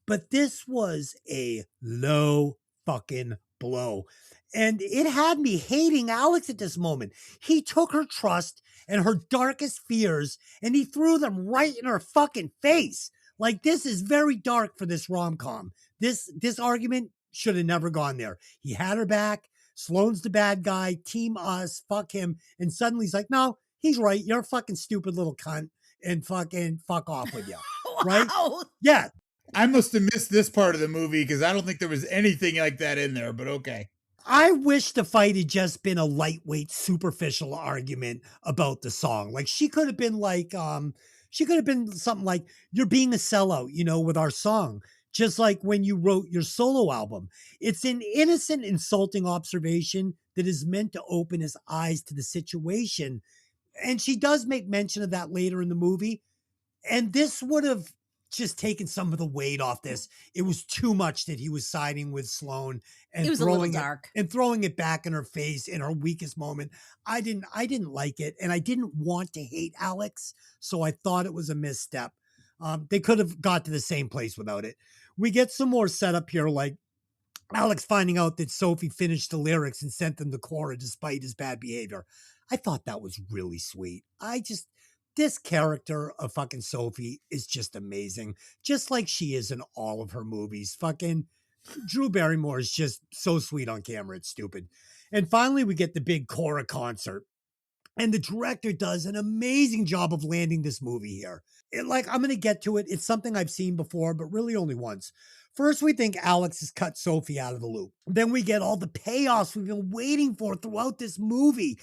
But this was a low fucking blow. And it had me hating Alex at this moment. He took her trust and her darkest fears and he threw them right in her fucking face. Like, this is very dark for this rom-com. This argument should have never gone there. He had her back. Sloane's the bad guy. Team us. Fuck him. And suddenly he's like, no, he's right. You're a fucking stupid little cunt. And fucking fuck off with you. Wow. Right? Yeah. I must have missed this part of the movie because I don't think there was anything like that in there, but okay. I wish the fight had just been a lightweight, superficial argument about the song. Like, she could have been like, something like, you're being a sellout, with our song. just like when you wrote your solo album. It's an innocent, insulting observation that is meant to open his eyes to the situation. And she does make mention of that later in the movie. And this would have just taken some of the weight off this. It was too much that he was siding with Sloane and It was a little throwing dark. and throwing it back in her face in her weakest moment. I didn't like it, and I didn't want to hate Alex, so I thought it was a misstep. They could have got to the same place without it. We get some more setup here, like Alex finding out that Sophie finished the lyrics and sent them to Cora despite his bad behavior. I thought that was really sweet. This character of fucking Sophie is just amazing, just like she is in all of her movies. Fucking Drew Barrymore is just so sweet on camera. It's stupid. And finally, we get the big Cora concert. And the director does an amazing job of landing this movie here. I'm going to get to it. It's something I've seen before, but really only once. First, we think Alex has cut Sophie out of the loop. Then we get all the payoffs we've been waiting for throughout this movie.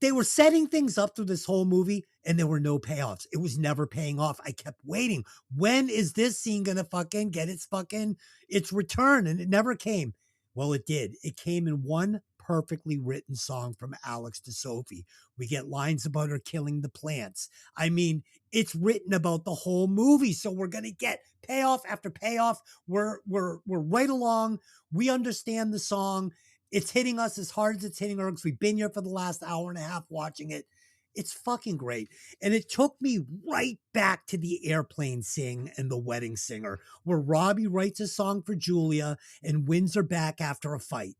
They were setting things up through this whole movie and there were no payoffs. It was never paying off. I kept waiting. When is this scene going to fucking get its return? And it never came. Well, it did. It came in one perfectly written song from Alex to Sophie. We get lines about her killing the plants. I mean, it's written about the whole movie. So we're going to get payoff after payoff. We're right along. We understand the song. It's hitting us as hard as it's hitting her because we've been here for the last hour and a half watching it. It's fucking great. And it took me right back to the airplane sing and the wedding singer, where Robbie writes a song for Julia and wins her back after a fight.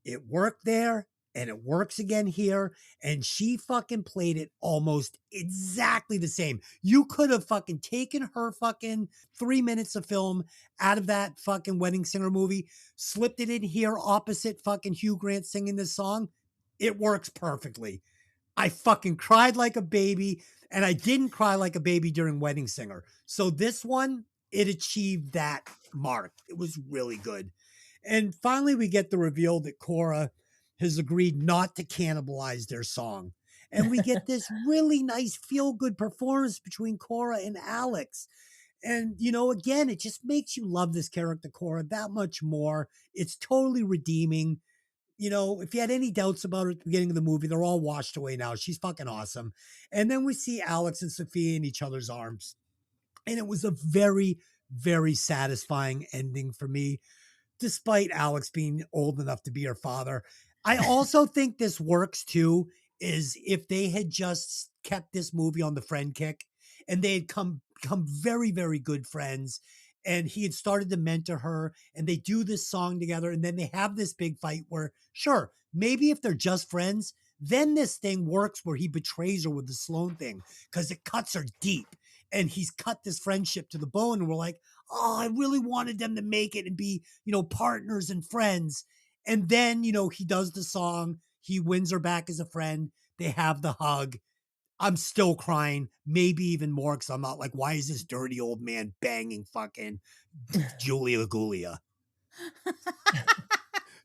It worked there and it works again here. And she fucking played it almost exactly the same. You could have fucking taken her fucking 3 minutes of film out of that fucking wedding singer movie, slipped it in here opposite fucking Hugh Grant singing this song. It works perfectly. I fucking cried like a baby, and I didn't cry like a baby during Wedding Singer. So this one, it achieved that mark. It was really good. And finally, we get the reveal that Cora has agreed not to cannibalize their song. And we get this really nice feel-good performance between Cora and Alex. And, again, it just makes you love this character, Cora, that much more. It's totally redeeming. If you had any doubts about her at the beginning of the movie, they're all washed away now. She's fucking awesome. And then we see Alex and Sophia in each other's arms. And it was a very, very satisfying ending for me, despite Alex being old enough to be her father. I also think this works too, is if they had just kept this movie on the friend kick and they had become very, very good friends, and he had started to mentor her, and they do this song together, and then they have this big fight where, sure, maybe if they're just friends, then this thing works where he betrays her with the Sloane thing because it cuts her deep, and he's cut this friendship to the bone, and we're like, oh, I really wanted them to make it and be, partners and friends. And then, he does the song, he wins her back as a friend, they have the hug. I'm still crying, maybe even more, because I'm not like, why is this dirty old man banging fucking Julia Gulia?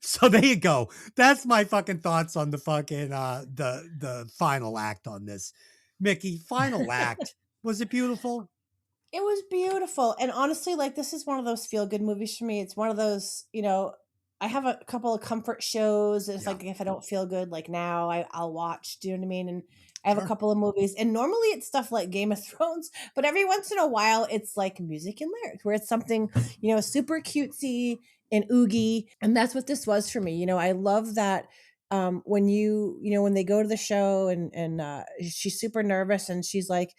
So there you go. That's my fucking thoughts on the fucking the final act on this. Mikki, final act. Was it beautiful? It was beautiful. And honestly, this is one of those feel-good movies for me. It's one of those, I have a couple of comfort shows. It's like, if I don't feel good, now I'll watch. Do you know what I mean? And I have a couple of movies, and normally it's stuff like Game of Thrones, but every once in a while it's like music and lyrics, where it's something, super cutesy and oogie. And that's what this was for me. I love that when when they go to the show and she's super nervous and she's like,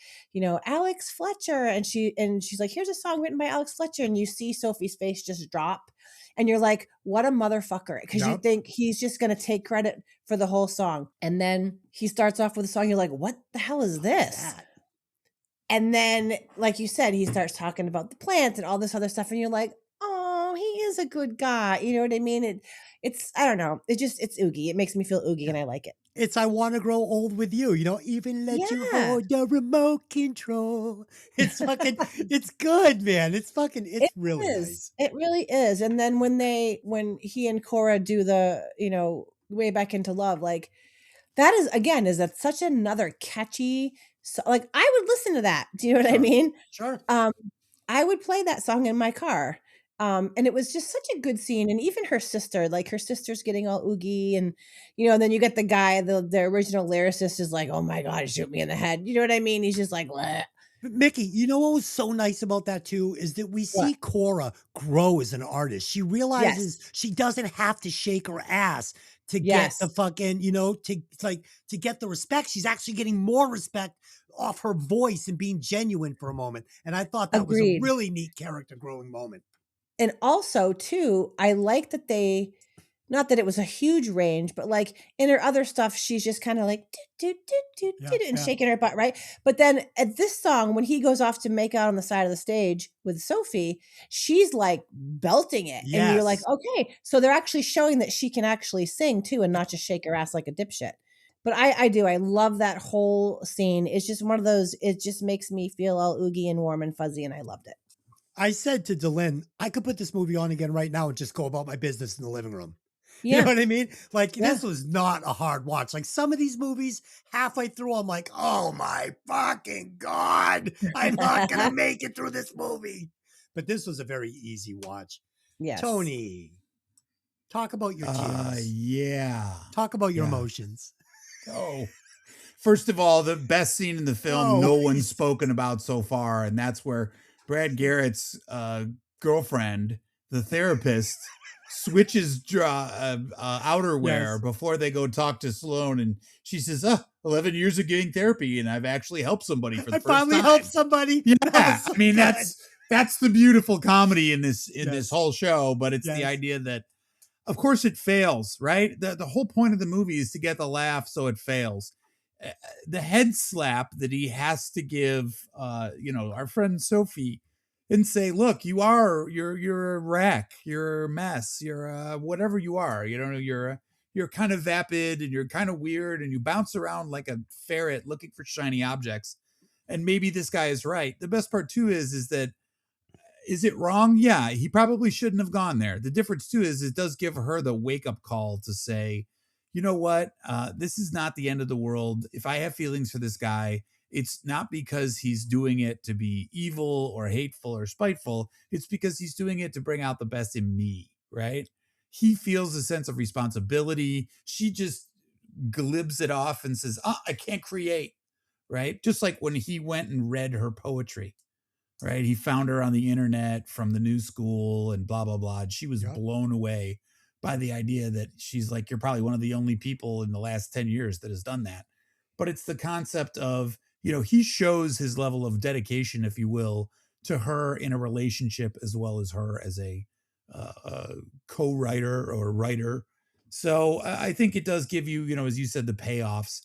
Alex Fletcher, and she's like, here's a song written by Alex Fletcher, and you see Sophie's face just drop. And you're like, what a motherfucker. Because you think he's just going to take credit for the whole song. And then he starts off with a song. You're like, what the hell is this? And then, like you said, he starts talking about the plants and all this other stuff. And you're like, oh, he is a good guy. You know what I mean? It's, I don't know. It's oogie. It makes me feel oogie, and I like it. It's I want to grow old with you. Even let you hold the remote control. It's fucking, it's good, man. It's really nice. It really is. And then when he and Cora do the, Way Back Into Love, that is that's such another catchy, I would listen to that. Do you know what I mean? Sure. I would play that song in my car. And it was just such a good scene. And even her sister, like her sister's getting all oogie, and and then you get the guy, the original lyricist is like, "Oh my god, shoot me in the head." You know what I mean? He's just like, "Bleh." But Mickey, you know what was so nice about that too is that we What? see Cora grow as an artist. She realizes Yes. she doesn't have to shake her ass to get the Yes. fucking, to get the respect. She's actually getting more respect off her voice and being genuine for a moment. And I thought that was a Agreed. really neat character growing moment. And also too, I like that they, not that it was a huge range, but like in her other stuff, she's just kind of like do, do, do, Yeah, do, and yeah. shaking her butt, right? But then at this song, when he goes off to make out on the side of the stage with Sophie, she's like belting it. And you're like, Yes. okay, so they're actually showing that she can actually sing too and not just shake her ass like a dipshit. But I do. I love that whole scene. It's just one of those, it just makes me feel all oogie and warm and fuzzy, and I loved it. I said to Delin, I could put this movie on again right now and just go about my business in the living room. You know Yeah. what I mean? Like, Yeah. this was not a hard watch. Like, some of these movies, halfway through, I'm like, oh my fucking God, I'm not going to make it through this movie. But this was a very easy watch. Yes. Tony, talk about your tears. Yeah. Talk about your Yeah. emotions. Oh, first of all, the best scene in the film, Oh, no one's spoken about so far, and that's where Brad Garrett's girlfriend, the therapist, switches outerwear Yes. before they go talk to Sloane, and she says, 11 years of getting therapy, and I've actually helped somebody for the I first finally time. helped somebody. Yeah, That was so I mean good. that's the beautiful comedy in this Yes. whole show, but it's the Yes. idea that, of course, it fails, right? The whole point of the movie is to get the laugh, so it fails. The head slap that he has to give, our friend Sophie, and say, "Look, you're a wreck, you're a mess, you're whatever you are. You're kind of vapid and you're kind of weird, and you bounce around like a ferret looking for shiny objects." And maybe this guy is right. The best part too is that, is it wrong? Yeah, he probably shouldn't have gone there. The difference too is it does give her the wake up call to say, you know what? This is not the end of the world. If I have feelings for this guy, it's not because he's doing it to be evil or hateful or spiteful. It's because he's doing it to bring out the best in me, right? He feels a sense of responsibility. She just glibs it off and says, I can't create, right? Just like when he went and read her poetry. Right. He found her on the internet from the new school and blah, blah, blah. And she was Yeah. blown away by the idea that she's like, you're probably one of the only people in the last 10 years that has done that. But it's the concept of, he shows his level of dedication, if you will, to her in a relationship, as well as her as a co-writer or writer. So I think it does give you, as you said, the payoffs.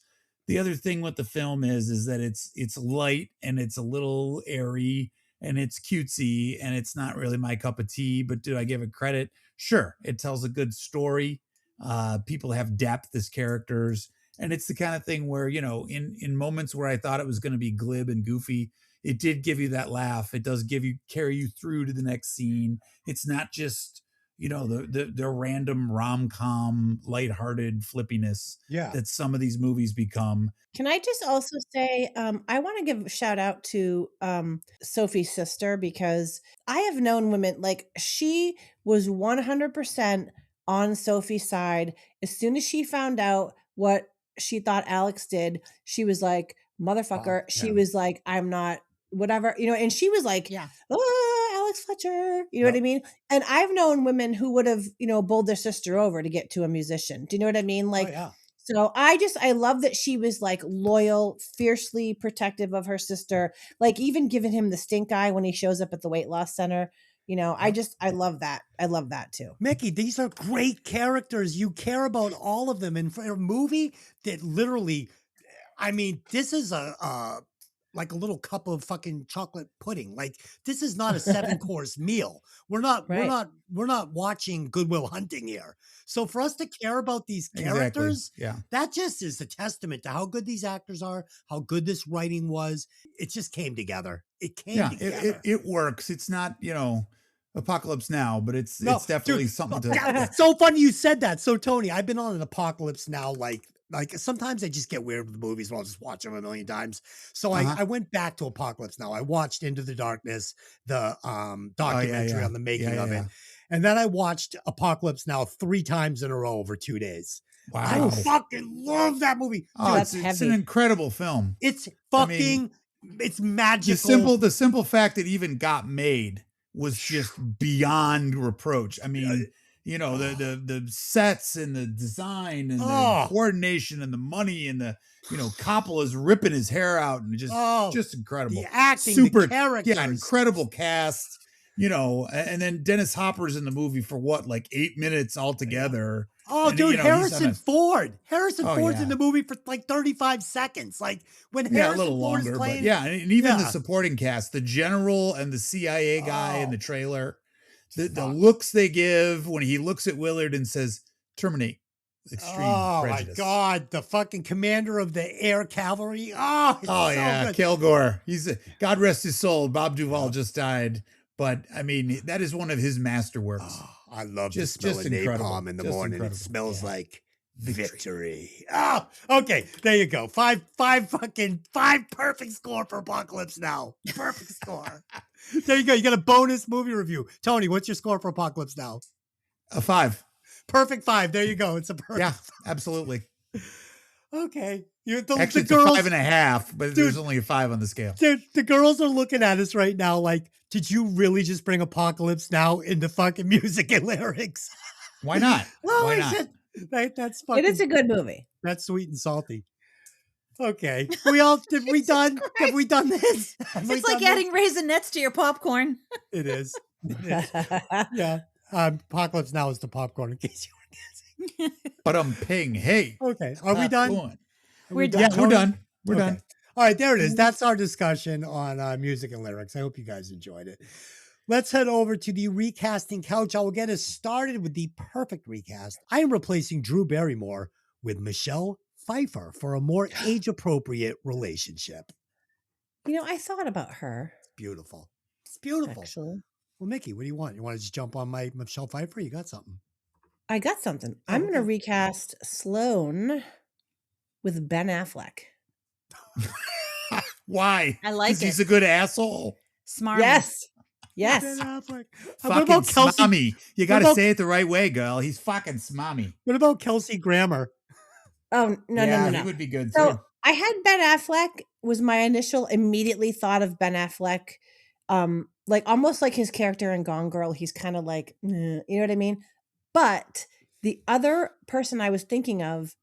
The other thing with the film is that it's light and it's a little airy and it's cutesy and it's not really my cup of tea, but do I give it credit? Sure. It tells a good story. People have depth as characters. And it's the kind of thing where, in moments where I thought it was going to be glib and goofy, it did give you that laugh. It does carry you through to the next scene. It's not just, the random rom-com lighthearted flippiness Yeah. that some of these movies become. Can I just also say, I want to give a shout out to Sophie's sister, because I have known women, like, she was 100% on Sophie's side. As soon as she found out what she thought Alex did, she was like, motherfucker. She yeah. was like, I'm not, whatever, and she was like, Yeah. Alex Fletcher, you know what I Yep. mean? And I've known women who would have, bowled their sister over to get to a musician. Do you know what I mean? Like, Oh, yeah. so I love that she was like loyal, fiercely protective of her sister, like even giving him the stink eye when he shows up at the weight loss center. I love that. I love that too. Mickey, these are great characters. You care about all of them. And for a movie that literally, I mean, this is like a little cup of fucking chocolate pudding. Like, this is not a 7-course meal. We're not watching Good Will Hunting here. So for us to care about these characters, Yeah. that just is a testament to how good these actors are, how good this writing was. It just came together. It came together. It works. It's not, Apocalypse Now, but it's No, definitely dude, something to. It's so funny you said that. So Tony, I've been on an Apocalypse Now like like sometimes I just get weird with movies where I'll just watch them a million times. So Uh-huh. I went back to Apocalypse Now. I watched Into the Darkness, the documentary on the making of it. And then I watched Apocalypse Now 3 times in a row over 2 days. I Wow. fucking love that movie. Oh, Dude, it's an incredible film. it's I mean, fucking, it's magical. The simple fact that it even got made was just beyond reproach. I mean, you know, the sets and the design and the coordination and the money and the, you know, Coppola's ripping his hair out and just incredible. The acting, super the characters. Yeah, incredible cast. You know, and then Dennis Hopper's in the movie for what, like 8 minutes altogether. Oh, And, dude, you know, he's on Harrison Ford. Harrison Oh, Ford's yeah. in the movie for like 35 seconds. Like when Yeah, a Harrison little Ford longer, is but playing. yeah, and even the Yeah. supporting cast, the general and the CIA guy in the trailer, the Fuck. looks they give when he looks at Willard and says, "Terminate extreme Oh prejudice." my God, the fucking commander of the air cavalry. Oh, it's Oh so yeah, good. Kilgore. God rest his soul. Bob Duvall just died, but I mean that is one of his masterworks. Oh, I love Just the smell of incredible. napalm in the Just morning. incredible. It smells Yeah. like victory. Oh, okay. There you go. Five perfect score for Apocalypse Now. Perfect score. There you go. You got a bonus movie review. Tony, what's your score for Apocalypse Now? A 5. Perfect 5. There you go. It's a perfect. Yeah, absolutely. Okay. The Actually, it's girls, a 5.5, but there's only a 5 on the scale. dude, the girls are looking at us right now like, did you really just bring Apocalypse Now into fucking music and lyrics? Why not? Oh, Why I not? said, right, that's fucking. It is a good movie. That's sweet and salty. Okay. We all did we done? Have we done this? Have we It's like done adding raisinets to your popcorn. this? It is. It is. Yeah. Apocalypse Now is the popcorn in case you were guessing. But I'm ping. Hey. Okay. Are we done? Popcorn. We're done. Yeah, we're Tony? done. We're Okay. done. All right, there it is. That's our discussion on music and lyrics. I hope you guys enjoyed it. Let's head over to the recasting couch. I will get us started with the perfect recast. I am replacing Drew Barrymore with Michelle Pfeiffer for a more age-appropriate relationship. You know, I thought about her. It's beautiful. It's beautiful. Actually, Well, Mickey, what do you want? You want to just jump on my Michelle Pfeiffer? You got something? I got something. I'm going to recast Sloane with Ben Affleck. Why? I like 'Cause it. he's a good asshole. Smart. Yes. Yes. Ben Affleck. What Fucking about Kelsey? smarmy. You got to about- say it the right way, girl. He's fucking smarmy. What about Kelsey Grammer? Oh, no, yeah, no, no, he no. would be good So too. I had Ben Affleck was my initial immediately thought of Ben Affleck. Like almost like his character in Gone Girl. He's kind of like, you know what I mean? But the other person I was thinking of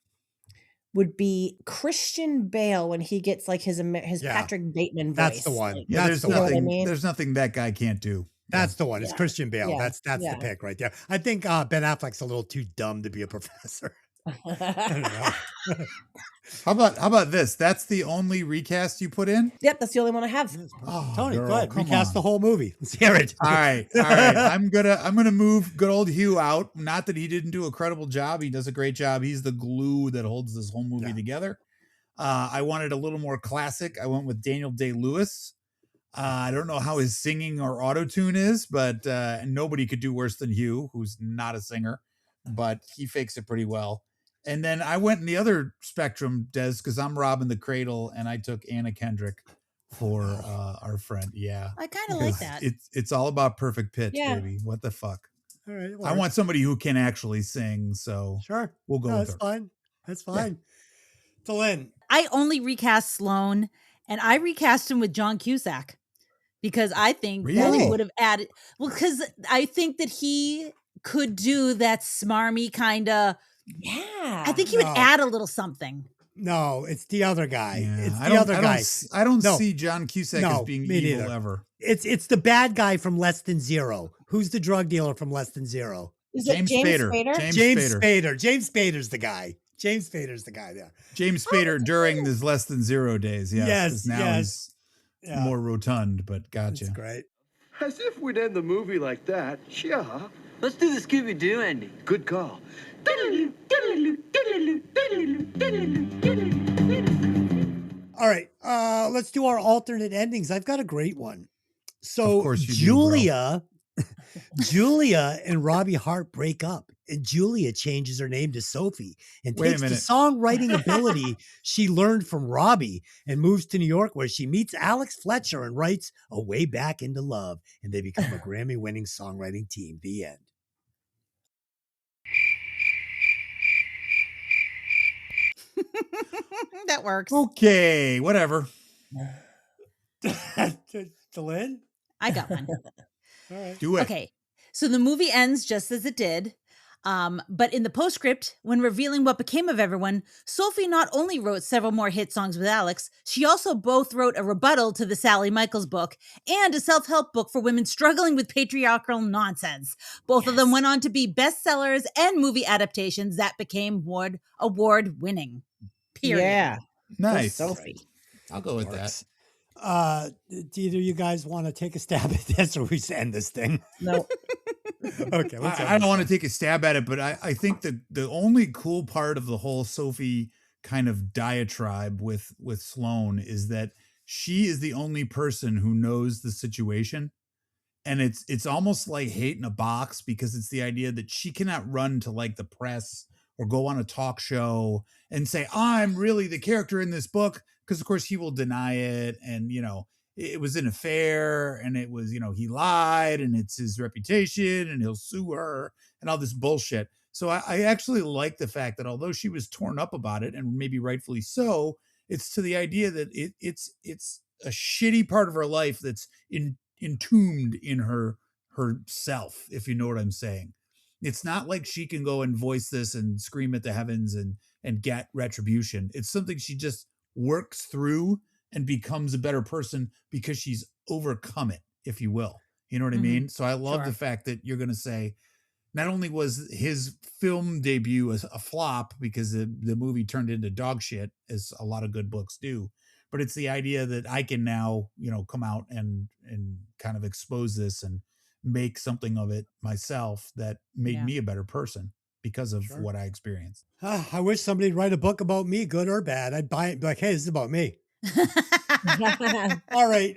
would be Christian Bale when he gets like his Yeah. Patrick Bateman voice. That's the one. Like, Yeah, That's there's the you know one. what I nothing. mean? There's nothing that guy can't do. That's the one. It's Yeah. Christian Bale. Yeah. That's Yeah. the pick right there. I think Ben Affleck's a little too dumb to be a professor. I don't know. How about this? That's the only recast you put in? Yep, that's the only one I have. Oh, Tony, girl, go ahead. come Recast on. the whole movie. Let's hear it. All right. I'm gonna move good old Hugh out. Not that he didn't do a credible job. He does a great job. He's the glue that holds this whole movie together. I wanted a little more classic. I went with Daniel Day-Lewis. I don't know how his singing or auto-tune is, but nobody could do worse than Hugh, who's not a singer, but he fakes it pretty well. And then I went in the other spectrum, Des, because I'm robbing the cradle, and I took Anna Kendrick for our friend. Yeah. I kind of like Because that. It's all about perfect pitch, Yeah. baby. What the fuck? All right. I want somebody who can actually sing, so Sure. we'll go No, with that's her. fine. That's fine. To Lynn. I only recast Sloane, and I recast him with John Cusack because I think that Really? would have added. Well, because I think that he could do that smarmy kind of. Yeah. I think he would No. add a little something. No, it's the other guy. Yeah, It's I the don't- other I guy. don't, I don't No. see John Cusack No, as being me evil neither. ever. It's the bad guy from Less Than Zero. Who's the drug dealer from Less Than Zero? Is it James Spader? James Spader. James Spader's the guy. James Spader's the guy there. James Spader during his Less Than Zero days. Yes. 'cause Yes, Now yes. he's more rotund, but gotcha. That's great. As if we'd end the movie like that. Sure. Let's do the Scooby-Doo ending. Good call. All right. Let's do our alternate endings. I've got a great one. So Of course you do, Julia and Robbie Hart break up. and Julia changes her name to Sophie and Wait a takes the minute. songwriting ability she learned from Robbie and moves to New York, where she meets Alex Fletcher and writes A Way Back into Love, and they become a Grammy-winning songwriting team. The end. That works. Okay, whatever. Lynn? I got one. All right. Do it. Okay. So the movie ends just as it did. But in the postscript, when revealing what became of everyone, Sophie not only wrote several more hit songs with Alex, she also both wrote a rebuttal to the Sally Michaels book and a self-help book for women struggling with patriarchal nonsense. Both of them went on to be bestsellers and movie adaptations that became award-winning. Period. Yeah. Nice. Sophie. I'll go with that. Do either of you guys want to take a stab at this, or we end this thing? No. Okay. I don't want to take a stab at it, but I think that the only cool part of the whole Sophie kind of diatribe with Sloane is that she is the only person who knows the situation. And it's almost like hate in a box, because it's the idea that she cannot run to like the press or go on a talk show and say, I'm really the character in this book. Because of course he will deny it. And, it was an affair, and it was, he lied, and it's his reputation, and he'll sue her and all this bullshit. So I actually like the fact that although she was torn up about it, and maybe rightfully so, it's to the idea that it's a shitty part of her life that's entombed in herself, if you know what I'm saying. It's not like she can go and voice this and scream at the heavens and get retribution. It's something she just works through and becomes a better person because she's overcome it, if you will. You know what I mean? So I love the fact that you're going to say, not only was his film debut a flop because the movie turned into dog shit, as a lot of good books do, but it's the idea that I can now, come out and kind of expose this and make something of it myself that made me a better person because of what I experienced. I wish somebody'd write a book about me, good or bad. I'd buy it, be like, hey, this is about me. All right.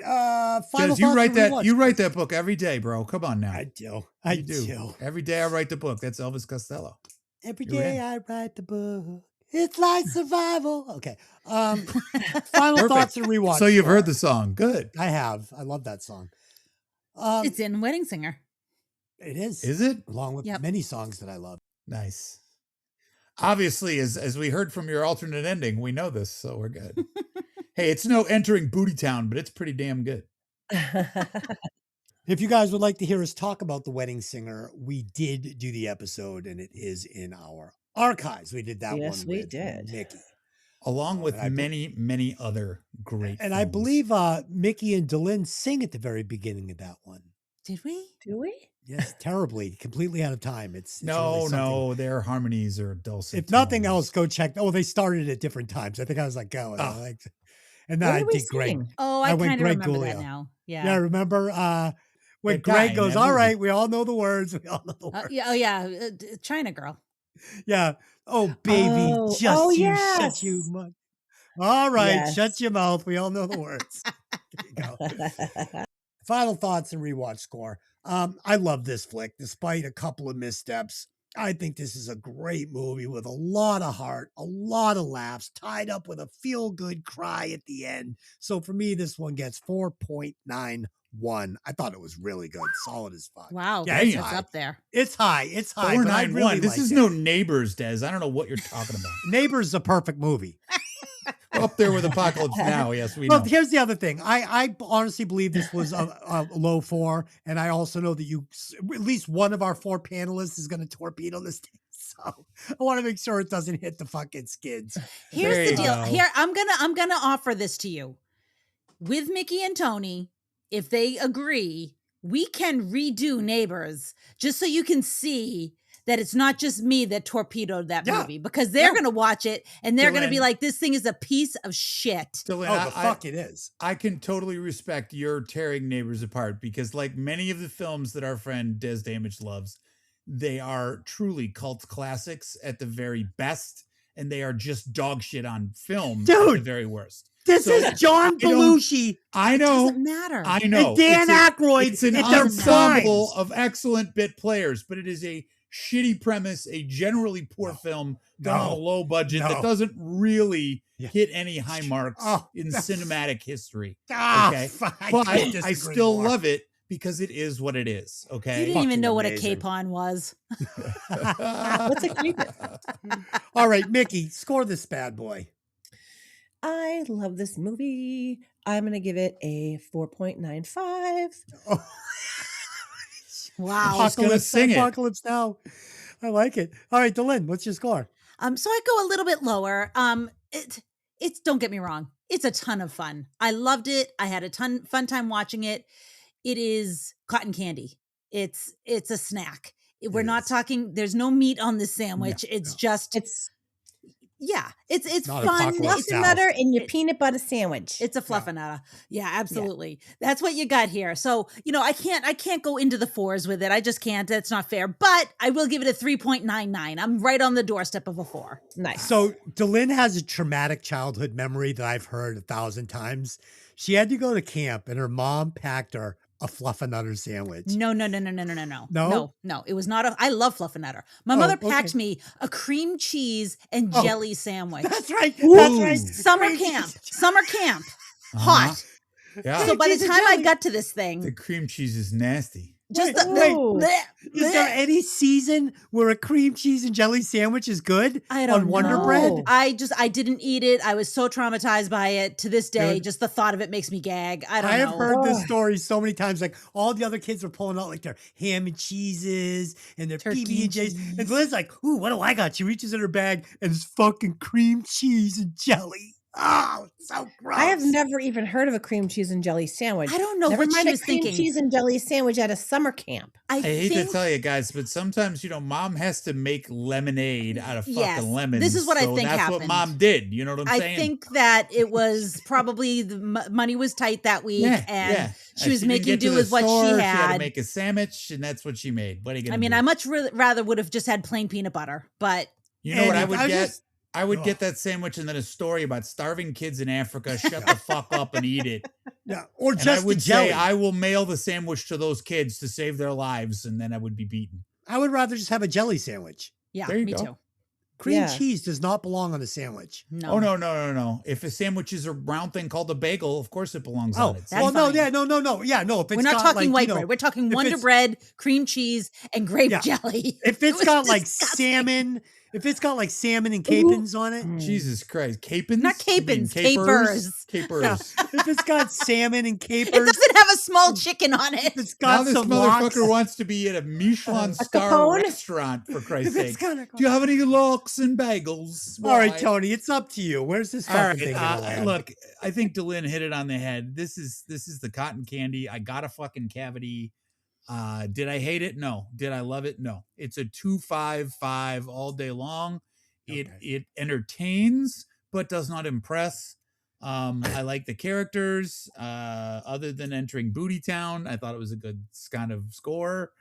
Final you write thoughts that. You write that book every day, bro. Come on now. I do. I do. Every day I write the book. That's Elvis Costello. Every day I write the book. It's like survival. Okay. Final thoughts and rewatch. So you've heard the song. Good. I have. I love that song. It's in Wedding Singer. It is. Is it? Along with many songs that I love. Nice. Obviously, as we heard from your alternate ending, we know this, so we're good. Hey, it's no entering Booty Town, but it's pretty damn good. If you guys would like to hear us talk about The Wedding Singer, we did do the episode, and it is in our archives. We did that one with Mikki. Along with many other great And films. I believe Mikki and Dylan sing at the very beginning of that one. Did we? Do we? Yes, terribly, completely out of time. It's no, really their harmonies are dulcet. If nothing else, go check. Oh, they started at different times. I think I was like, go. And then I did Greg. Oh, I went kind of Greg remember that Guglia. now. Yeah, remember when They Greg die in goes, that all movie. right, we all know the words. We all know the words. China Girl. Yeah. Oh, baby, shut yes. you mouth. All right, Yes. shut your mouth. We all know the words. There you go. Final thoughts and rewatch score. I love this flick, despite a couple of missteps. I think this is a great movie with a lot of heart, a lot of laughs, tied up with a feel-good cry at the end. So for me, this one gets 4.91. I thought it was really good, solid as fuck. Wow, Yeah, it's that's high. up there. It's high. It's high. But I 491. really This like is it. no Neighbors, Des. I don't know what you're talking about. Neighbors is a perfect movie. Up there with Apocalypse Now. Yes, we Well, know. here's the other thing. I honestly believe this was a low 4, and I also know that at least one of our 4 panelists is going to torpedo this thing. So I want to make sure it doesn't hit the fucking skids. Here's the deal. Here, I'm gonna offer this to you. With Mikki and Tony, if they agree, we can redo Neighbors just so you can see that it's not just me that torpedoed that movie, because they're going to watch it and they're going to be like, this thing is a piece of shit. Dylan, fuck it is. I can totally respect your tearing Neighbors apart, because like many of the films that our friend Des Damage loves, they are truly cult classics at the very best, and they are just dog shit on film at the very worst. This is John Belushi. I know. Doesn't matter. I know. And Dan Aykroyd. It's an and they're ensemble primes. of excellent bit players, but it is a shitty premise, a generally poor film done on a No. low budget No. that doesn't really Yeah. hit any high marks Oh. in cinematic history. Ah, Okay, I but can't I disagree still more. love it because it is what it is. You Okay. didn't even Fucking know what a amazing. capon was. What's a creepin? All right, Mickey, score this bad boy. I love this movie. I'm gonna give it a 4.95. Oh. Wow. Just gonna sing it. Apocalypse Now. I like it. All right, Delin, what's your score? So I go a little bit lower. It's don't get me wrong. It's a ton of fun. I loved it. I had a fun time watching it. It is cotton candy. It's a snack. We're not talking, there's no meat on this sandwich. It's just It's it's Not fun. Apocalypse fluff Now. and butter in your peanut butter sandwich. It's a fluffinata. Yeah, absolutely. That's what you got here. So, I can't go into the fours with it. I just can't. That's not fair. But I will give it a 3.99. I'm right on the doorstep of a 4. Nice. So Delin has a traumatic childhood memory that I've heard 1,000 times. She had to go to camp and her mom packed her a fluffernutter sandwich. No. No? No. It was not I love fluffernutter. My mother okay. packed me a cream cheese and jelly sandwich. That's right. That's right. Summer Cream camp. cheese. Summer camp. Uh-huh. Hot. Yeah. So by the cheese and time I jelly. got to this thing, The cream cheese is nasty. just Wait, Ooh. Is there any season where a cream cheese and jelly sandwich is good? I don't on Wonder know. Bread? I didn't eat it. I was so traumatized by it to this day. Dude. Just the thought of it makes me gag. I don't I know. have heard this Ugh. story so many times. Like all the other kids were pulling out like their ham and cheeses and their Turkey PB and J's. cheese. And Lynn's like, "Ooh, what do I got?" She reaches in her bag and it's fucking cream cheese and jelly. Oh, it's so gross. I have never even heard of a cream cheese and jelly sandwich. I don't know Never what mind she a was cream thinking. cheese and jelly sandwich at a summer camp. I I hate think to tell you guys, but sometimes mom has to make lemonade out of fucking Yes, lemons. this is what I so think that's happened. what mom did. You know what I'm I saying? think that it was probably the money was tight that week, and she was didn't making get to do the with what store, she She had to had. make a sandwich, and that's what she made. What are you gonna I mean, do? I much rather would have just had plain peanut butter, but You know what I And would I get? just- I would Ugh. get that sandwich and then a story about starving kids in Africa. Shut the fuck up and eat it. Yeah, or And just I would the jelly. say I will mail the sandwich to those kids to save their lives, and then I would be beaten. I would rather just have a jelly sandwich. yeah, There you me go. too. Cream Yeah. cheese does not belong on a sandwich. No. Oh no! If a sandwich is a round thing called a bagel, of course it belongs Oh, on it. That's well, no, fine. yeah, no. Yeah, no. If it's We're not got, talking like, white you know, bread. We're talking if Wonder it's- Bread, cream cheese, and grape Yeah. jelly. If It it's was got like disgusting. salmon, if it's got like salmon and capons on it, Jesus Christ, capons? Not You mean capons, capers. Capers. yeah. If it's got salmon and It capers, doesn't have a small chicken on it. if it's Now got this some motherfucker lox, wants to be at a Michelin star Capone? restaurant, for Christ's if it's sake. got a, Do you have any lox and bagels? all right, Why? Tony, it's up to you. Where's this All fucking right, thing gonna land? look, I think Delin hit it on the head. This is the cotton candy. I got a fucking cavity. Did I hate it? No. Did I love it? No. It's a 2.55 all day long. It entertains but does not impress. I like the characters. Other than entering Booty Town, I thought it was a good kind of score.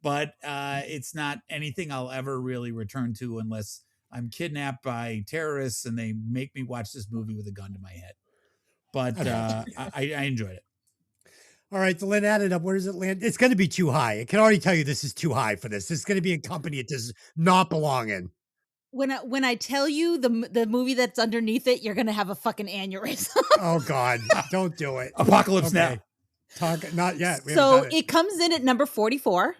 But it's not anything I'll ever really return to unless I'm kidnapped by terrorists and they make me watch this movie with a gun to my head. But I enjoyed it. All right, so Lynn, add it up. Where does it land? It's going to be too high. I can already tell you this is too high for this. This is going to be a company it does not belong in. When I tell you the movie that's underneath it, you're gonna have a fucking aneurysm. Oh God, don't do it. Apocalypse Okay. Now. Talk not yet. We haven't So done it comes in at number 44.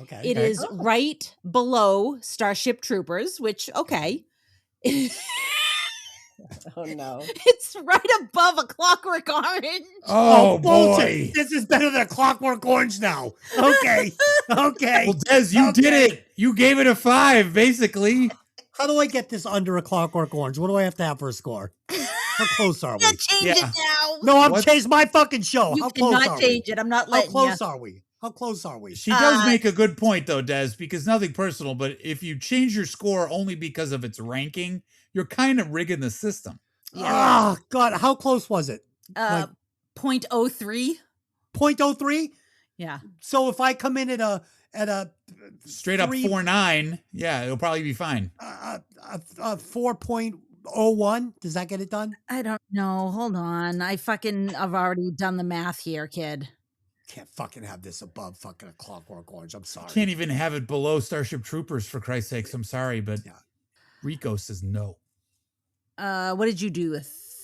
Okay. It is right below Starship Troopers, which okay. Oh no. It's right above A Clockwork Orange. Oh, bullshit. boy. This is better than Clockwork Orange now. Okay. Okay. Well, Des, you did it. You gave it a 5, basically. How do I get this under A Clockwork Orange? What do I have to have for a score? How close are we? You change Yeah. it now. No, I'm What? changing my fucking show. You How close cannot are change we? it. I'm not How letting close you. are we? How close are we? She does make a good point, though, Des, because nothing personal, but if you change your score only because of its ranking, you're kind of rigging the system. Oh God, how close was it? Uh, 0.03. 0.03? Yeah. So if I come in at a Straight up 4.9, yeah, it'll probably be fine. 4.01, does that get it done? I don't know. Hold on. I've already done the math here, kid. can't fucking have this above fucking A Clockwork Orange. I'm sorry. Can't even have it below Starship Troopers, for Christ's sakes. I'm sorry, but Rico says no. What did you do?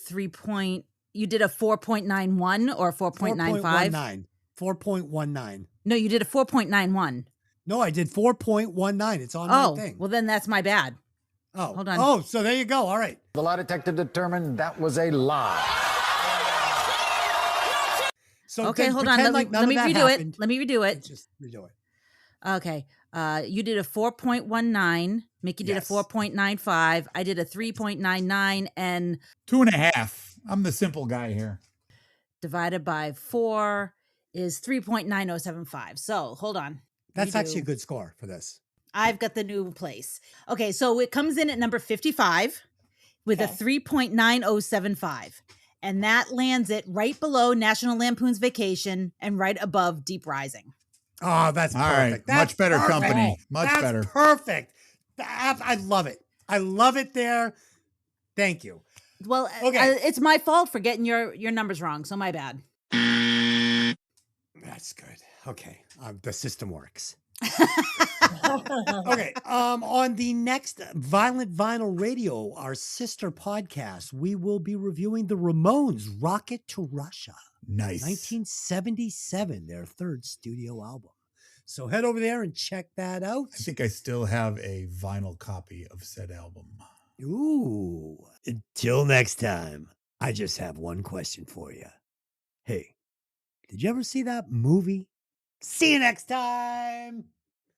You did a 4.91 or 4.95? 4.19. No, you did a 4.91. No, I did 4.19. It's on my thing. Well, then that's my bad. Oh, hold on. Oh, so there you go. All right. The lie detector determined that was a lie. So okay, hold on. Let me redo it. Let me redo it. Just redo it. Okay. You did a 4.19. Mickey did a 4.95. I did a 3.99, and 2.5. I'm the simple guy here. Divided by 4 is 3.9075. So hold on. That's actually a good score for this. I've got the new place. Okay, so it comes in at number 55 with a 3.9075. And that lands it right below National Lampoon's Vacation and right above Deep Rising. Oh, that's perfect. All right. That's Much better perfect. company. Much That's better. Perfect. I love it. I love it there. Thank you. Well, it's my fault for getting your numbers wrong, so my bad. That's good. Okay. The system works. Okay. On the next Violent Vinyl Radio, our sister podcast, we will be reviewing the Ramones' Rocket to Russia. Nice. 1977, their third studio album. So head over there and check that out. I think I still have a vinyl copy of said album. Ooh. Until next time, I just have one question for you. Hey, did you ever see that movie? See you next time.